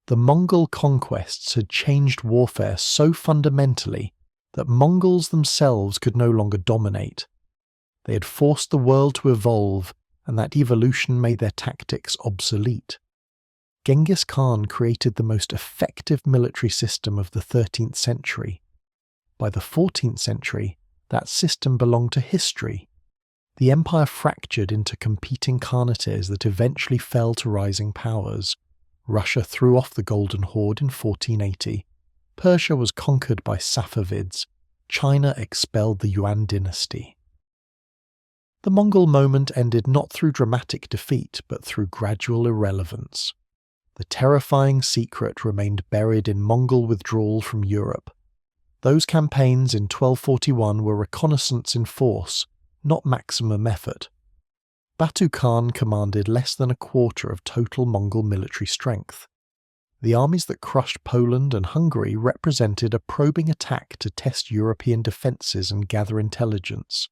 The Mongol conquests had changed warfare so fundamentally that Mongols themselves could no longer dominate. They had forced the world to evolve, and that evolution made their tactics obsolete. Genghis Khan created the most effective military system of the 13th century. By the 14th century, that system belonged to history. The empire fractured into competing khanates that eventually fell to rising powers. Russia threw off the Golden Horde in 1480. Persia was conquered by Safavids. China expelled the Yuan dynasty. The Mongol moment ended not through dramatic defeat, but through gradual irrelevance. The terrifying secret remained buried in Mongol withdrawal from Europe. Those campaigns in 1241 were reconnaissance in force, not maximum effort. Batu Khan commanded less than a quarter of total Mongol military strength. The armies that crushed Poland and Hungary represented a probing attack to test European defences and gather intelligence.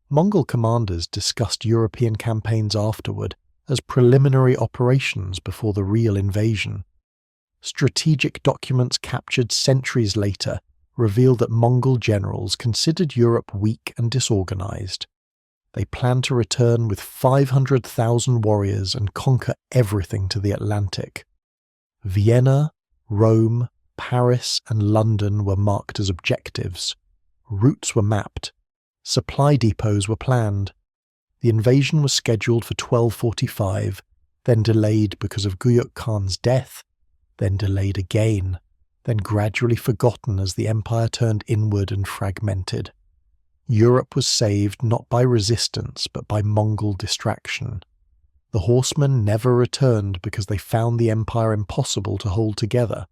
Mongol commanders discussed European campaigns afterward as preliminary operations before the real invasion. Strategic documents captured centuries later revealed that Mongol generals considered Europe weak and disorganized. They planned to return with 500,000 warriors and conquer everything to the Atlantic. Vienna, Rome, Paris, and London were marked as objectives. Routes were mapped. Supply depots were planned. The invasion was scheduled for 1245, then delayed because of Guyuk Khan's death, then delayed again, then gradually forgotten as the empire turned inward and fragmented. Europe was saved not by resistance but by Mongol distraction. The horsemen never returned because they found the empire impossible to hold together.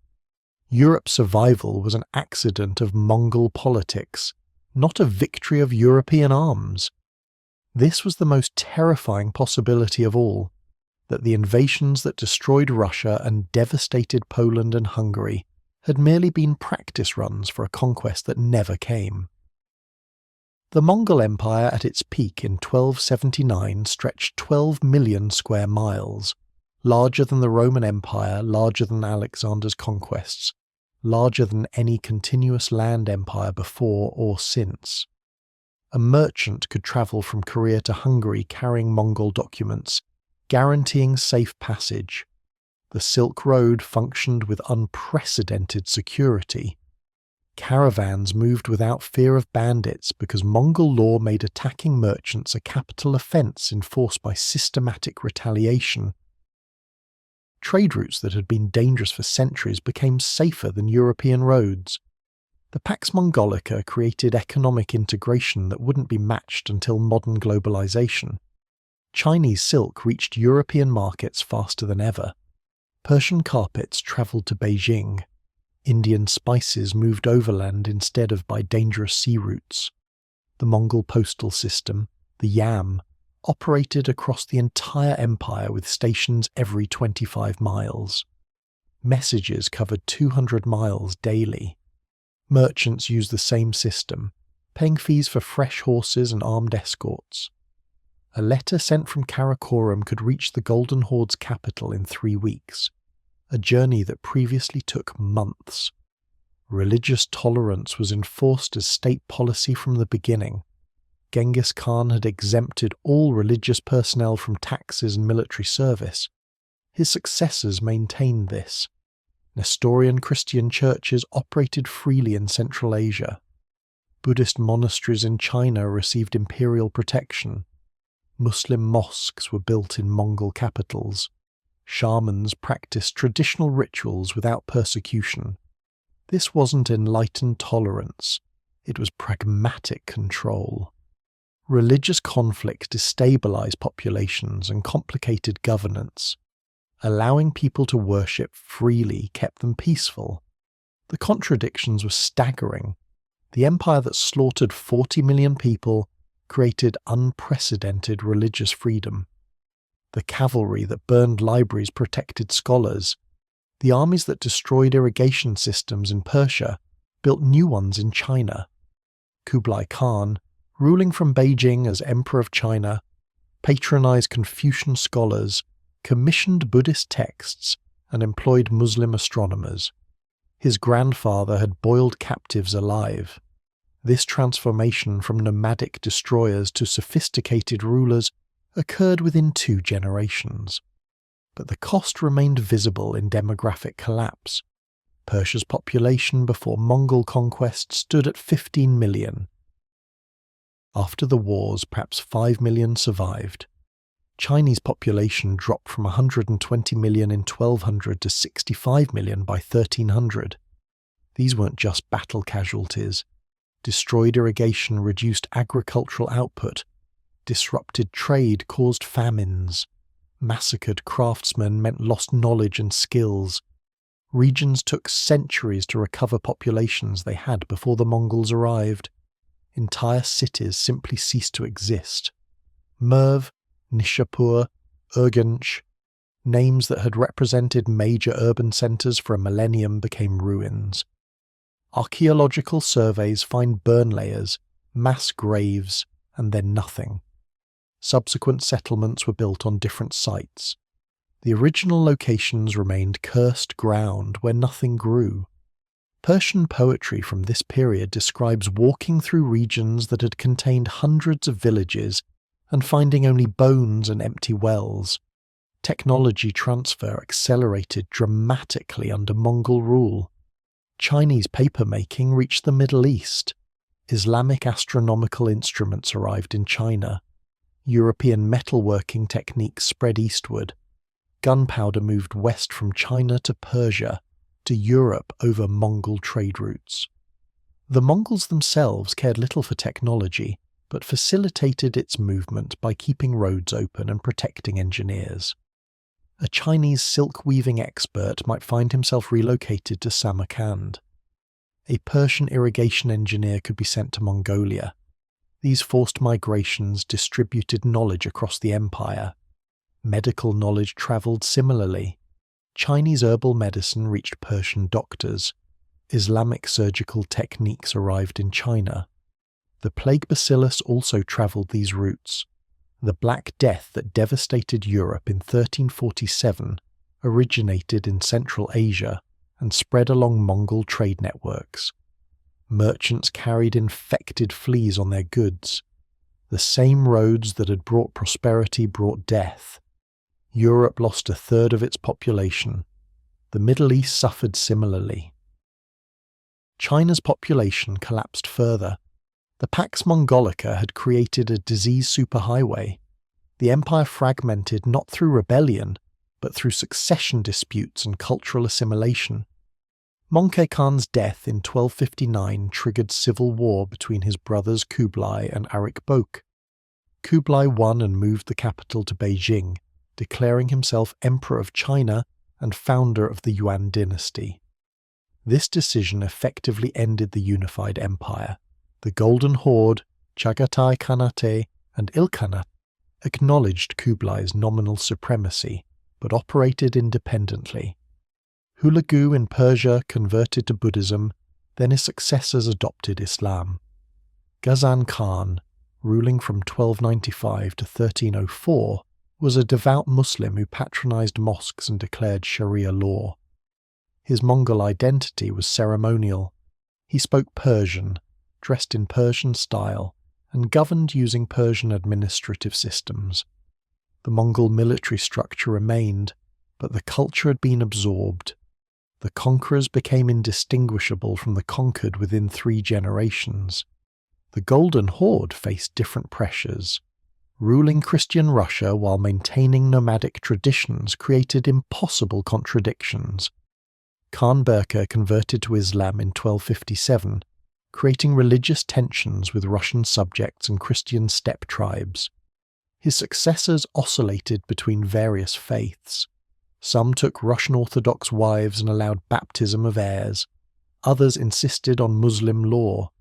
Europe's survival was an accident of Mongol politics, not a victory of European arms. This was the most terrifying possibility of all, that the invasions that destroyed Russia and devastated Poland and Hungary had merely been practice runs for a conquest that never came. The Mongol Empire at its peak in 1279 stretched 12 million square miles, larger than the Roman Empire, larger than Alexander's conquests, larger than any continuous land empire before or since. A merchant could travel from Korea to Hungary carrying Mongol documents, guaranteeing safe passage. The Silk Road functioned with unprecedented security. Caravans moved without fear of bandits because Mongol law made attacking merchants a capital offence enforced by systematic retaliation. Trade routes that had been dangerous for centuries became safer than European roads. The Pax Mongolica created economic integration that wouldn't be matched until modern globalization. Chinese silk reached European markets faster than ever. Persian carpets travelled to Beijing. Indian spices moved overland instead of by dangerous sea routes. The Mongol postal system, the Yam, operated across the entire empire with stations every 25 miles. Messages covered 200 miles daily. Merchants used the same system, paying fees for fresh horses and armed escorts. A letter sent from Karakorum could reach the Golden Horde's capital in 3 weeks, a journey that previously took months. Religious tolerance was enforced as state policy from the beginning. Genghis Khan had exempted all religious personnel from taxes and military service. His successors maintained this. Nestorian Christian churches operated freely in Central Asia. Buddhist monasteries in China received imperial protection. Muslim mosques were built in Mongol capitals. Shamans practiced traditional rituals without persecution. This wasn't enlightened tolerance, it was pragmatic control. Religious conflict destabilized populations and complicated governance. Allowing people to worship freely kept them peaceful. The contradictions were staggering. The empire that slaughtered 40 million people created unprecedented religious freedom. The cavalry that burned libraries protected scholars. The armies that destroyed irrigation systems in Persia built new ones in China. Kublai Khan, ruling from Beijing as Emperor of China, patronized Confucian scholars, commissioned Buddhist texts, and employed Muslim astronomers. His grandfather had boiled captives alive. This transformation from nomadic destroyers to sophisticated rulers occurred within 2 generations. But the cost remained visible in demographic collapse. Persia's population before Mongol conquest stood at 15 million. After the wars, perhaps 5 million survived. Chinese population dropped from 120 million in 1200 to 65 million by 1300. These weren't just battle casualties. Destroyed irrigation reduced agricultural output. Disrupted trade caused famines. Massacred craftsmen meant lost knowledge and skills. Regions took centuries to recover populations they had before the Mongols arrived. Entire cities simply ceased to exist. Merv, Nishapur, Urgench, names that had represented major urban centres for a millennium became ruins. Archaeological surveys find burn layers, mass graves, and then nothing. Subsequent settlements were built on different sites. The original locations remained cursed ground where nothing grew. Persian poetry from this period describes walking through regions that had contained hundreds of villages and finding only bones and empty wells. Technology transfer accelerated dramatically under Mongol rule. Chinese papermaking reached the Middle East. Islamic astronomical instruments arrived in China. European metalworking techniques spread eastward. Gunpowder moved west from China to Persia, to Europe over Mongol trade routes. The Mongols themselves cared little for technology, but facilitated its movement by keeping roads open and protecting engineers. A Chinese silk-weaving expert might find himself relocated to Samarkand. A Persian irrigation engineer could be sent to Mongolia. These forced migrations distributed knowledge across the empire. Medical knowledge travelled similarly. Chinese herbal medicine reached Persian doctors. Islamic surgical techniques arrived in China. The plague bacillus also travelled these routes. The Black Death that devastated Europe in 1347 originated in Central Asia and spread along Mongol trade networks. Merchants carried infected fleas on their goods. The same roads that had brought prosperity brought death. Europe lost a third of its population. The Middle East suffered similarly. China's population collapsed further. The Pax Mongolica had created a disease superhighway. The empire fragmented not through rebellion, but through succession disputes and cultural assimilation. Mongke Khan's death in 1259 triggered civil war between his brothers Kublai and Arik Bok. Kublai won and moved the capital to Beijing, declaring himself Emperor of China and founder of the Yuan dynasty. This decision effectively ended the unified empire. The Golden Horde, Chagatai Khanate, and Ilkhanate acknowledged Kublai's nominal supremacy, but operated independently. Hulagu in Persia converted to Buddhism, then his successors adopted Islam. Ghazan Khan, ruling from 1295 to 1304, was a devout Muslim who patronized mosques and declared Sharia law. His Mongol identity was ceremonial. He spoke Persian, dressed in Persian style, and governed using Persian administrative systems. The Mongol military structure remained, but the culture had been absorbed. The conquerors became indistinguishable from the conquered within 3 generations. The Golden Horde faced different pressures. Ruling Christian Russia while maintaining nomadic traditions created impossible contradictions. Khan Berka converted to Islam in 1257, creating religious tensions with Russian subjects and Christian steppe tribes. His successors oscillated between various faiths. Some took Russian Orthodox wives and allowed baptism of heirs. Others insisted on Muslim law.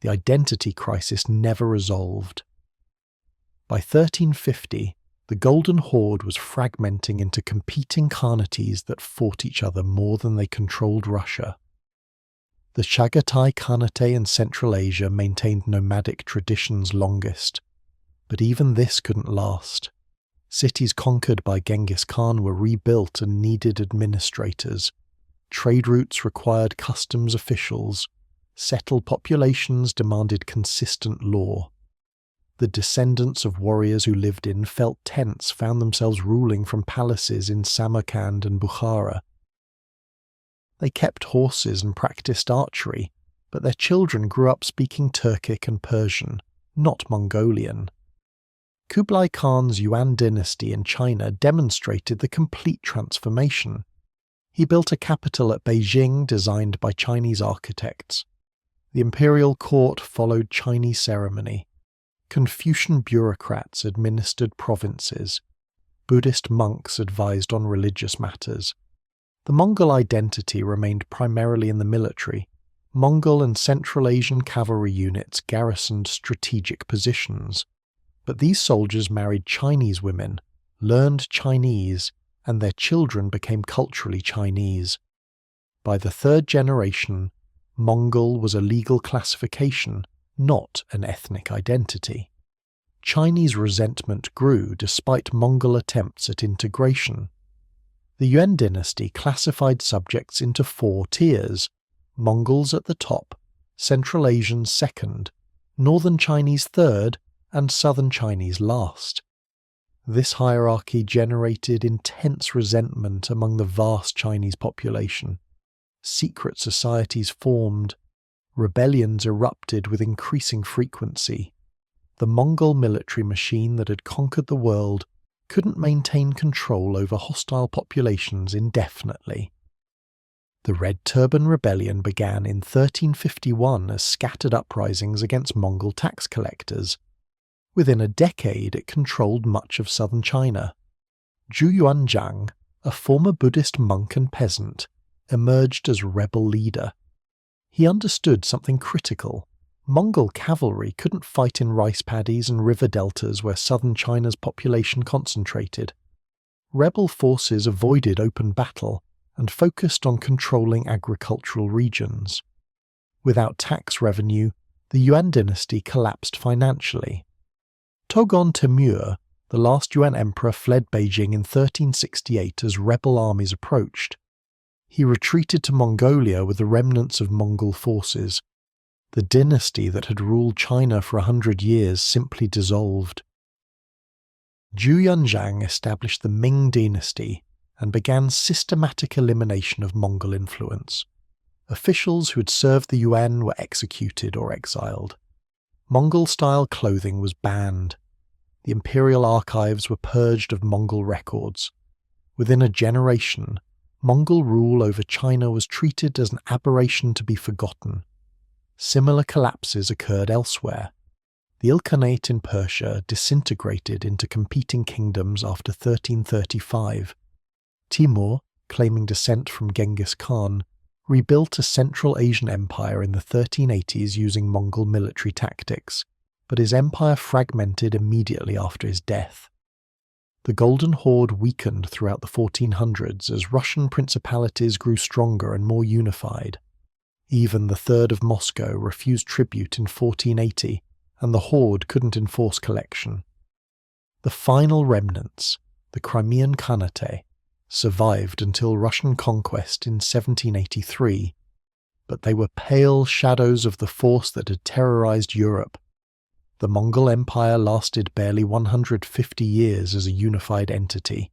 The identity crisis never resolved. By 1350, the Golden Horde was fragmenting into competing khanates that fought each other more than they controlled Russia. The Chagatai Khanate in Central Asia maintained nomadic traditions longest, but even this couldn't last. Cities conquered by Genghis Khan were rebuilt and needed administrators. Trade routes required customs officials. Settled populations demanded consistent law. The descendants of warriors who lived in felt tense found themselves ruling from palaces in Samarkand and Bukhara. They kept horses and practiced archery, but their children grew up speaking Turkic and Persian, not Mongolian. Kublai Khan's Yuan dynasty in China demonstrated the complete transformation. He built a capital at Beijing designed by Chinese architects. The imperial court followed Chinese ceremony. Confucian bureaucrats administered provinces. Buddhist monks advised on religious matters. The Mongol identity remained primarily in the military. Mongol and Central Asian cavalry units garrisoned strategic positions. But these soldiers married Chinese women, learned Chinese, and their children became culturally Chinese. By the third generation, Mongol was a legal classification, not an ethnic identity. Chinese resentment grew despite Mongol attempts at integration. The Yuan dynasty classified subjects into 4 tiers: Mongols at the top, Central Asians second, Northern Chinese third, and Southern Chinese last. This hierarchy generated intense resentment among the vast Chinese population. Secret societies formed. Rebellions erupted with increasing frequency. The Mongol military machine that had conquered the world couldn't maintain control over hostile populations indefinitely. The Red Turban Rebellion began in 1351 as scattered uprisings against Mongol tax collectors. Within a decade, it controlled much of southern China. Zhu Yuanzhang, a former Buddhist monk and peasant, emerged as rebel leader. He understood something critical. Mongol cavalry couldn't fight in rice paddies and river deltas where southern China's population concentrated. Rebel forces avoided open battle and focused on controlling agricultural regions. Without tax revenue, the Yuan dynasty collapsed financially. Togon Temür, the last Yuan emperor, fled Beijing in 1368 as rebel armies approached. He retreated to Mongolia with the remnants of Mongol forces. The dynasty that had ruled China for 100 years simply dissolved. Zhu Yuanzhang established the Ming dynasty and began systematic elimination of Mongol influence. Officials who had served the Yuan were executed or exiled. Mongol-style clothing was banned. The imperial archives were purged of Mongol records. Within a generation, Mongol rule over China was treated as an aberration to be forgotten. Similar collapses occurred elsewhere. The Ilkhanate in Persia disintegrated into competing kingdoms after 1335. Timur, claiming descent from Genghis Khan, rebuilt a Central Asian empire in the 1380s using Mongol military tactics, but his empire fragmented immediately after his death. The Golden Horde weakened throughout the 1400s as Russian principalities grew stronger and more unified. Even the Third of Moscow refused tribute in 1480, and the Horde couldn't enforce collection. The final remnants, the Crimean Khanate, survived until Russian conquest in 1783, but they were pale shadows of the force that had terrorized Europe. The Mongol Empire lasted barely 150 years as a unified entity,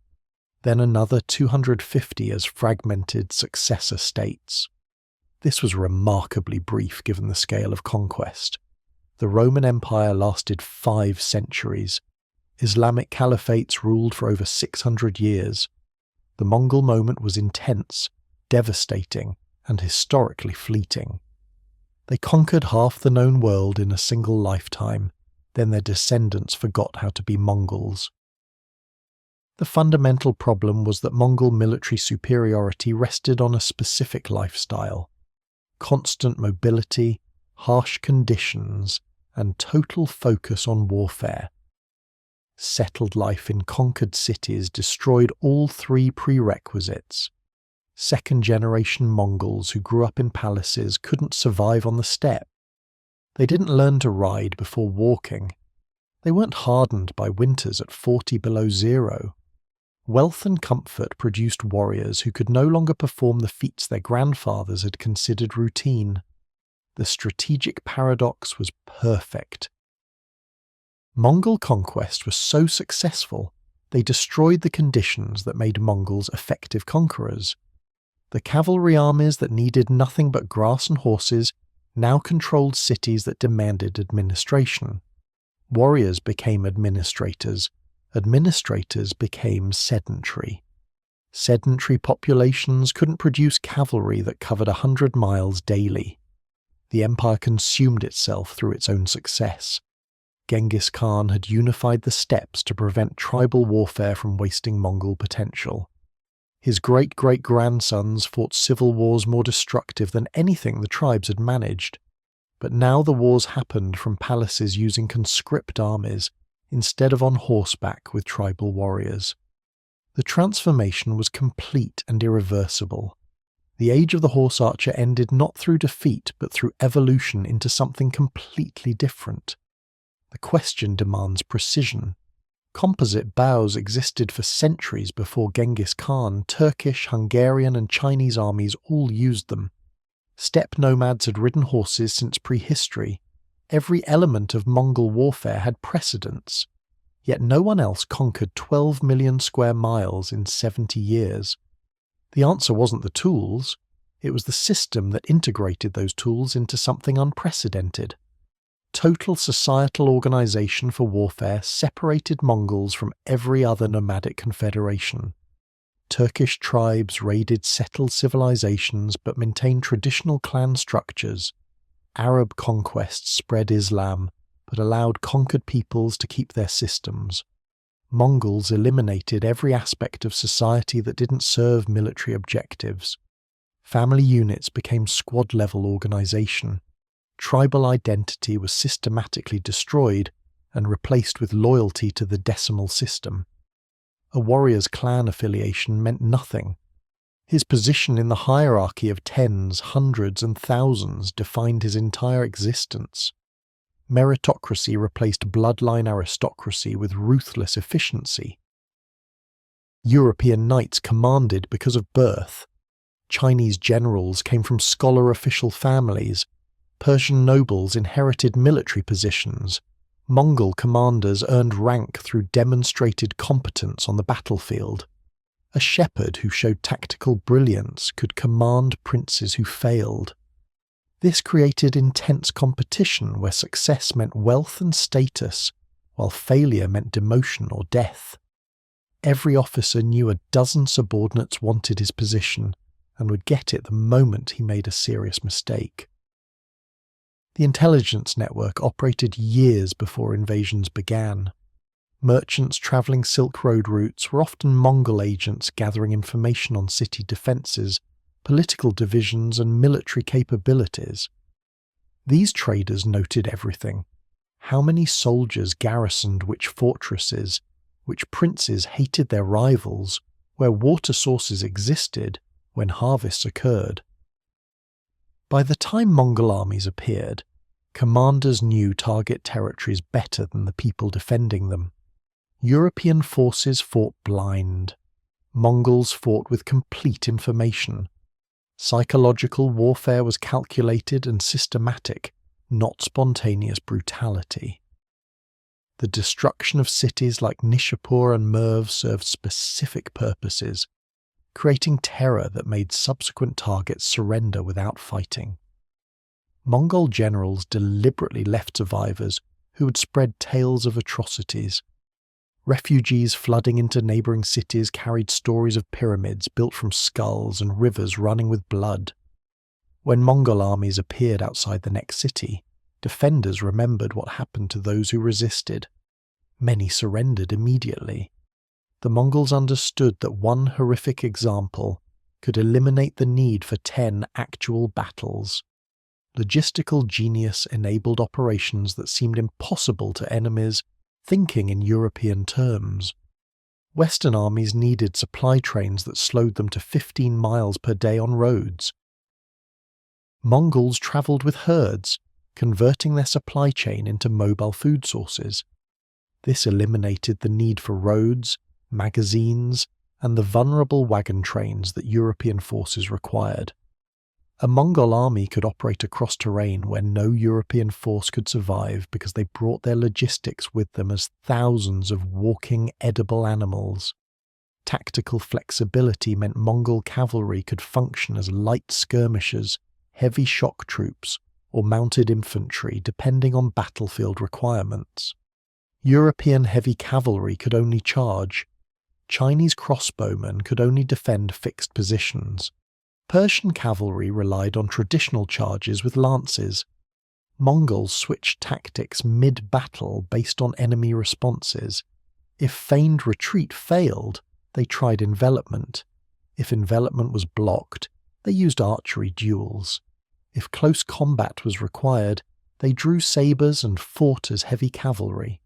then another 250 as fragmented successor states. This was remarkably brief given the scale of conquest. The Roman Empire lasted 5 centuries. Islamic caliphates ruled for over 600 years. The Mongol moment was intense, devastating, and historically fleeting. They conquered half the known world in a single lifetime, then their descendants forgot how to be Mongols. The fundamental problem was that Mongol military superiority rested on a specific lifestyle: constant mobility, harsh conditions, and total focus on warfare. Settled life in conquered cities destroyed all 3 prerequisites. Second-generation Mongols who grew up in palaces couldn't survive on the steppe. They didn't learn to ride before walking. They weren't hardened by winters at 40 below zero. Wealth and comfort produced warriors who could no longer perform the feats their grandfathers had considered routine. The strategic paradox was perfect. Mongol conquest was so successful, they destroyed the conditions that made Mongols effective conquerors. The cavalry armies that needed nothing but grass and horses now controlled cities that demanded administration. Warriors became administrators. Administrators became sedentary. Sedentary populations couldn't produce cavalry that covered 100 miles daily. The empire consumed itself through its own success. Genghis Khan had unified the steppes to prevent tribal warfare from wasting Mongol potential. His great-great-grandsons fought civil wars more destructive than anything the tribes had managed. But now the wars happened from palaces using conscript armies instead of on horseback with tribal warriors. The transformation was complete and irreversible. The age of the horse archer ended not through defeat but through evolution into something completely different. The question demands precision. Composite bows existed for centuries before Genghis Khan. Turkish, Hungarian and Chinese armies all used them. Steppe nomads had ridden horses since prehistory. Every element of Mongol warfare had precedence. Yet no one else conquered 12 million square miles in 70 years. The answer wasn't the tools. It was the system that integrated those tools into something unprecedented. Total societal organization for warfare separated Mongols from every other nomadic confederation. Turkish tribes raided settled civilizations but maintained traditional clan structures. Arab conquests spread Islam but allowed conquered peoples to keep their systems. Mongols eliminated every aspect of society that didn't serve military objectives. Family units became squad-level organization. Tribal identity was systematically destroyed and replaced with loyalty to the decimal system. A warrior's clan affiliation meant nothing. His position in the hierarchy of tens, hundreds, and thousands defined his entire existence. Meritocracy replaced bloodline aristocracy with ruthless efficiency. European knights commanded because of birth. Chinese generals came from scholar official families. Persian nobles inherited military positions. Mongol commanders earned rank through demonstrated competence on the battlefield. A shepherd who showed tactical brilliance could command princes who failed. This created intense competition where success meant wealth and status, while failure meant demotion or death. Every officer knew a dozen subordinates wanted his position and would get it the moment he made a serious mistake. The intelligence network operated years before invasions began. Merchants travelling Silk Road routes were often Mongol agents gathering information on city defences, political divisions and military capabilities. These traders noted everything. How many soldiers garrisoned which fortresses, which princes hated their rivals, where water sources existed, when harvests occurred. By the time Mongol armies appeared, commanders knew target territories better than the people defending them. European forces fought blind. Mongols fought with complete information. Psychological warfare was calculated and systematic, not spontaneous brutality. The destruction of cities like Nishapur and Merv served specific purposes, creating terror that made subsequent targets surrender without fighting. Mongol generals deliberately left survivors who would spread tales of atrocities. Refugees flooding into neighbouring cities carried stories of pyramids built from skulls and rivers running with blood. When Mongol armies appeared outside the next city, defenders remembered what happened to those who resisted. Many surrendered immediately. The Mongols understood that one horrific example could eliminate the need for 10 actual battles. Logistical genius enabled operations that seemed impossible to enemies thinking in European terms. Western armies needed supply trains that slowed them to 15 miles per day on roads. Mongols travelled with herds, converting their supply chain into mobile food sources. This eliminated the need for roads, magazines, and the vulnerable wagon trains that European forces required. A Mongol army could operate across terrain where no European force could survive because they brought their logistics with them as thousands of walking, edible animals. Tactical flexibility meant Mongol cavalry could function as light skirmishers, heavy shock troops, or mounted infantry depending on battlefield requirements. European heavy cavalry could only charge. Chinese crossbowmen could only defend fixed positions. Persian cavalry relied on traditional charges with lances. Mongols switched tactics mid-battle based on enemy responses. If feigned retreat failed, they tried envelopment. If envelopment was blocked, they used archery duels. If close combat was required, they drew sabres and fought as heavy cavalry.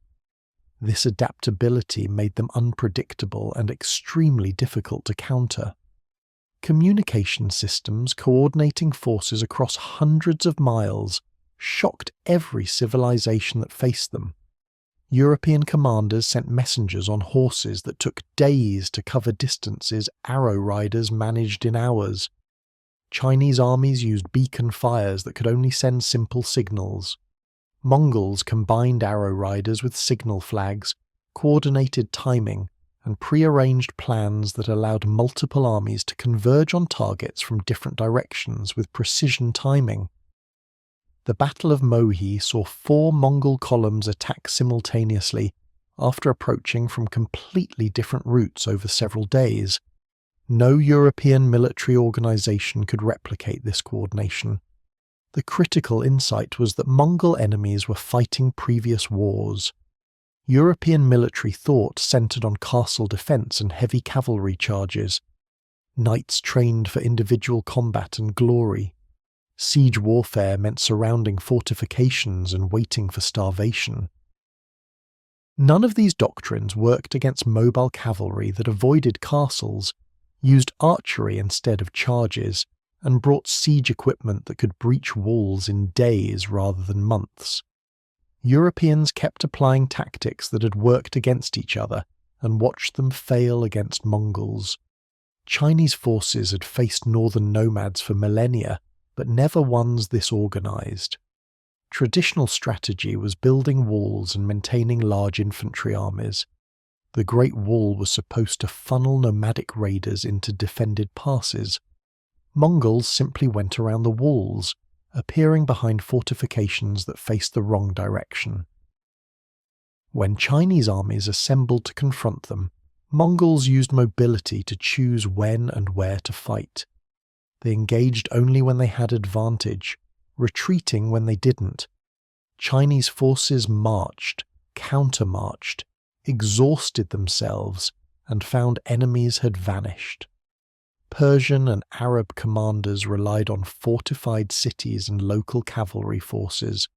This adaptability made them unpredictable and extremely difficult to counter. Communication systems coordinating forces across hundreds of miles shocked every civilization that faced them. European commanders sent messengers on horses that took days to cover distances arrow riders managed in hours. Chinese armies used beacon fires that could only send simple signals. Mongols combined arrow riders with signal flags, coordinated timing, and pre-arranged plans that allowed multiple armies to converge on targets from different directions with precision timing. The Battle of Mohi saw 4 Mongol columns attack simultaneously after approaching from completely different routes over several days. No European military organization could replicate this coordination. The critical insight was that Mongol enemies were fighting previous wars. European military thought centered on castle defense and heavy cavalry charges. Knights trained for individual combat and glory. Siege warfare meant surrounding fortifications and waiting for starvation. None of these doctrines worked against mobile cavalry that avoided castles, used archery instead of charges, and brought siege equipment that could breach walls in days rather than months. Europeans kept applying tactics that had worked against each other and watched them fail against Mongols. Chinese forces had faced northern nomads for millennia, but never ones this organized. Traditional strategy was building walls and maintaining large infantry armies. The Great Wall was supposed to funnel nomadic raiders into defended passes. Mongols simply went around the walls, appearing behind fortifications that faced the wrong direction. When Chinese armies assembled to confront them, Mongols used mobility to choose when and where to fight. They engaged only when they had advantage, retreating when they didn't. Chinese forces marched, countermarched, exhausted themselves, and found enemies had vanished. Persian and Arab commanders relied on fortified cities and local cavalry forces.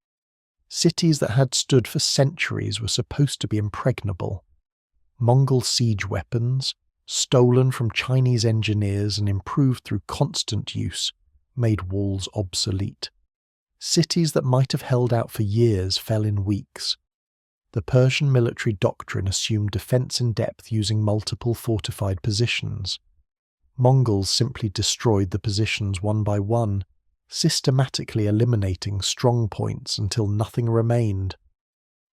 Cities that had stood for centuries were supposed to be impregnable. Mongol siege weapons, stolen from Chinese engineers and improved through constant use, made walls obsolete. Cities that might have held out for years fell in weeks. The Persian military doctrine assumed defense in depth using multiple fortified positions. Mongols simply destroyed the positions one by one, systematically eliminating strong points until nothing remained.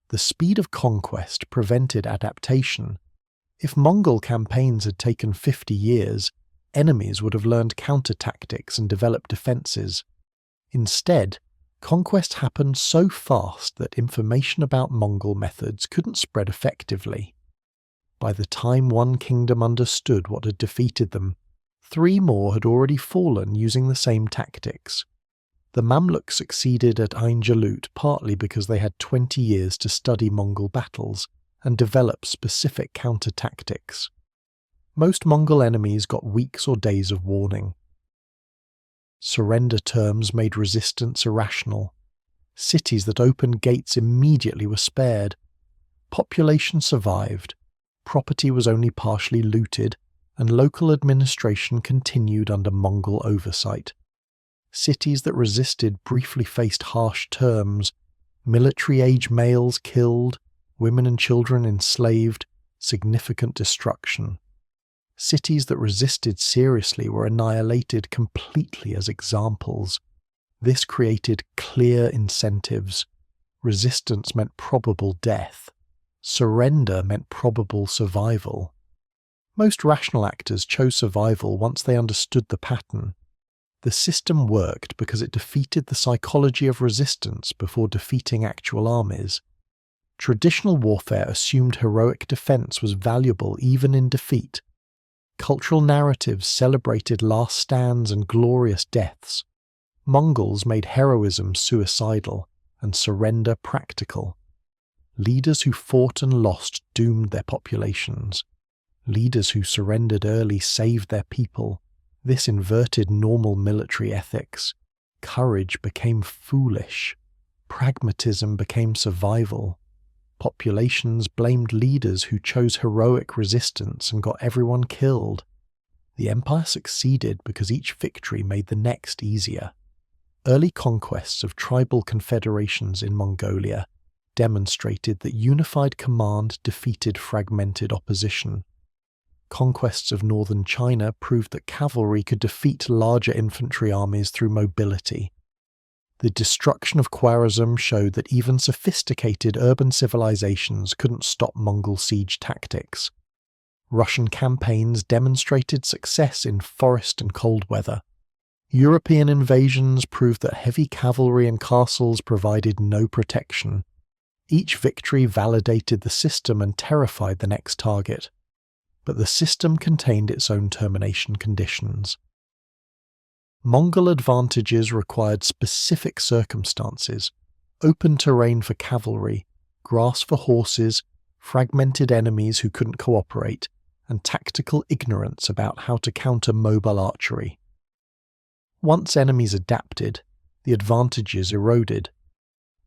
The speed of conquest prevented adaptation. If Mongol campaigns had taken 50 years, enemies would have learned counter-tactics and developed defences. Instead, conquest happened so fast that information about Mongol methods couldn't spread effectively. By the time one kingdom understood what had defeated them, 3 more had already fallen using the same tactics. The Mamluks succeeded at Ain Jalut partly because they had 20 years to study Mongol battles and develop specific counter-tactics. Most Mongol enemies got weeks or days of warning. Surrender terms made resistance irrational. Cities that opened gates immediately were spared. Population survived. property was only partially looted, and local administration continued under Mongol oversight. Cities that resisted briefly faced harsh terms, military-age males killed, women and children enslaved, significant destruction. Cities that resisted seriously were annihilated completely as examples. This created clear incentives. Resistance meant probable death. Surrender meant probable survival. Most rational actors chose survival once they understood the pattern. The system worked because it defeated the psychology of resistance before defeating actual armies. Traditional warfare assumed heroic defense was valuable even in defeat. Cultural narratives celebrated last stands and glorious deaths. Mongols made heroism suicidal and surrender practical. Leaders who fought and lost doomed their populations. Leaders who surrendered early saved their people. This inverted normal military ethics. Courage became foolish. Pragmatism became survival. Populations blamed leaders who chose heroic resistance and got everyone killed. The empire succeeded because each victory made the next easier. Early conquests of tribal confederations in Mongolia demonstrated that unified command defeated fragmented opposition. Conquests of northern China proved that cavalry could defeat larger infantry armies through mobility. The destruction of Khwarezm showed that even sophisticated urban civilizations couldn't stop Mongol siege tactics. Russian campaigns demonstrated success in forest and cold weather. European invasions proved that heavy cavalry and castles provided no protection. Each victory validated the system and terrified the next target. But the system contained its own termination conditions. Mongol advantages required specific circumstances: open terrain for cavalry, grass for horses, fragmented enemies who couldn't cooperate, and tactical ignorance about how to counter mobile archery. Once enemies adapted, the advantages eroded.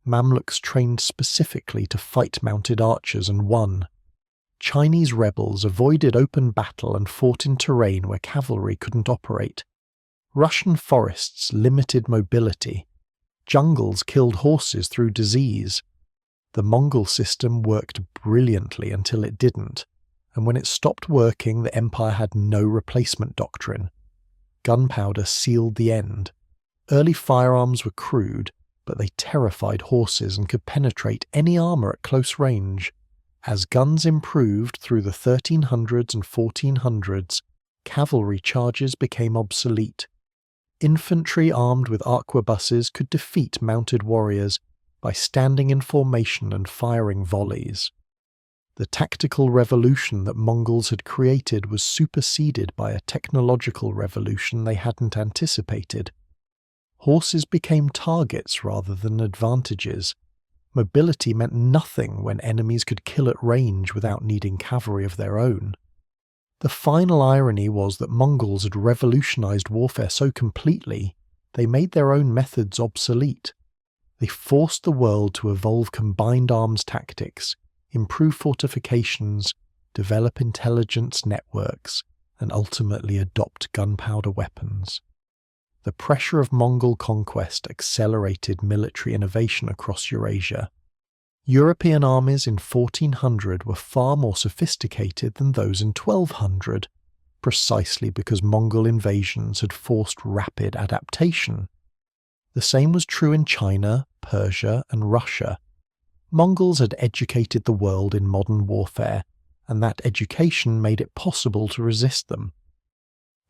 Mamluks trained specifically to fight mounted archers and won. Chinese rebels avoided open battle and fought in terrain where cavalry couldn't operate. Russian forests limited mobility. Jungles killed horses through disease. The Mongol system worked brilliantly until it didn't, and when it stopped working, the empire had no replacement doctrine. Gunpowder sealed the end. Early firearms were crude, but they terrified horses and could penetrate any armor at close range. As guns improved through the 1300s and 1400s, cavalry charges became obsolete. Infantry armed with arquebuses could defeat mounted warriors by standing in formation and firing volleys. The tactical revolution that Mongols had created was superseded by a technological revolution they hadn't anticipated. Horses became targets rather than advantages. Mobility meant nothing when enemies could kill at range without needing cavalry of their own. The final irony was that Mongols had revolutionized warfare so completely, they made their own methods obsolete. They forced the world to evolve combined arms tactics, improve fortifications, develop intelligence networks, and ultimately adopt gunpowder weapons. The pressure of Mongol conquest accelerated military innovation across Eurasia. European armies in 1400 were far more sophisticated than those in 1200, precisely because Mongol invasions had forced rapid adaptation. The same was true in China, Persia, and Russia. Mongols had educated the world in modern warfare, and that education made it possible to resist them.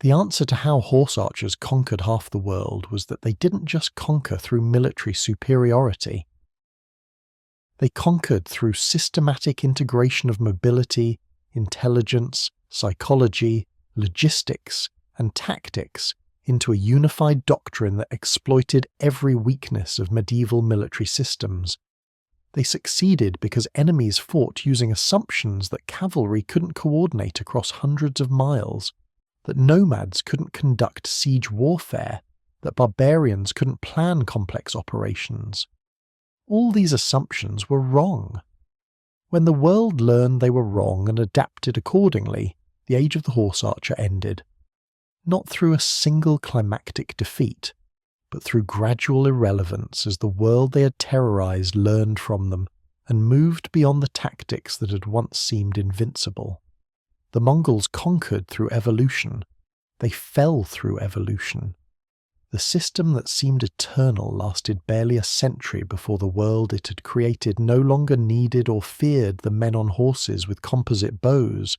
The answer to how horse archers conquered half the world was that they didn't just conquer through military superiority. They conquered through systematic integration of mobility, intelligence, psychology, logistics, and tactics into a unified doctrine that exploited every weakness of medieval military systems. They succeeded because enemies fought using assumptions that cavalry couldn't coordinate across hundreds of miles, that nomads couldn't conduct siege warfare, that barbarians couldn't plan complex operations. All these assumptions were wrong. When the world learned they were wrong and adapted accordingly, the age of the horse archer ended. Not through a single climactic defeat, but through gradual irrelevance as the world they had terrorized learned from them and moved beyond the tactics that had once seemed invincible. The Mongols conquered through evolution. They fell through evolution. The system that seemed eternal lasted barely a century before the world it had created no longer needed or feared the men on horses with composite bows,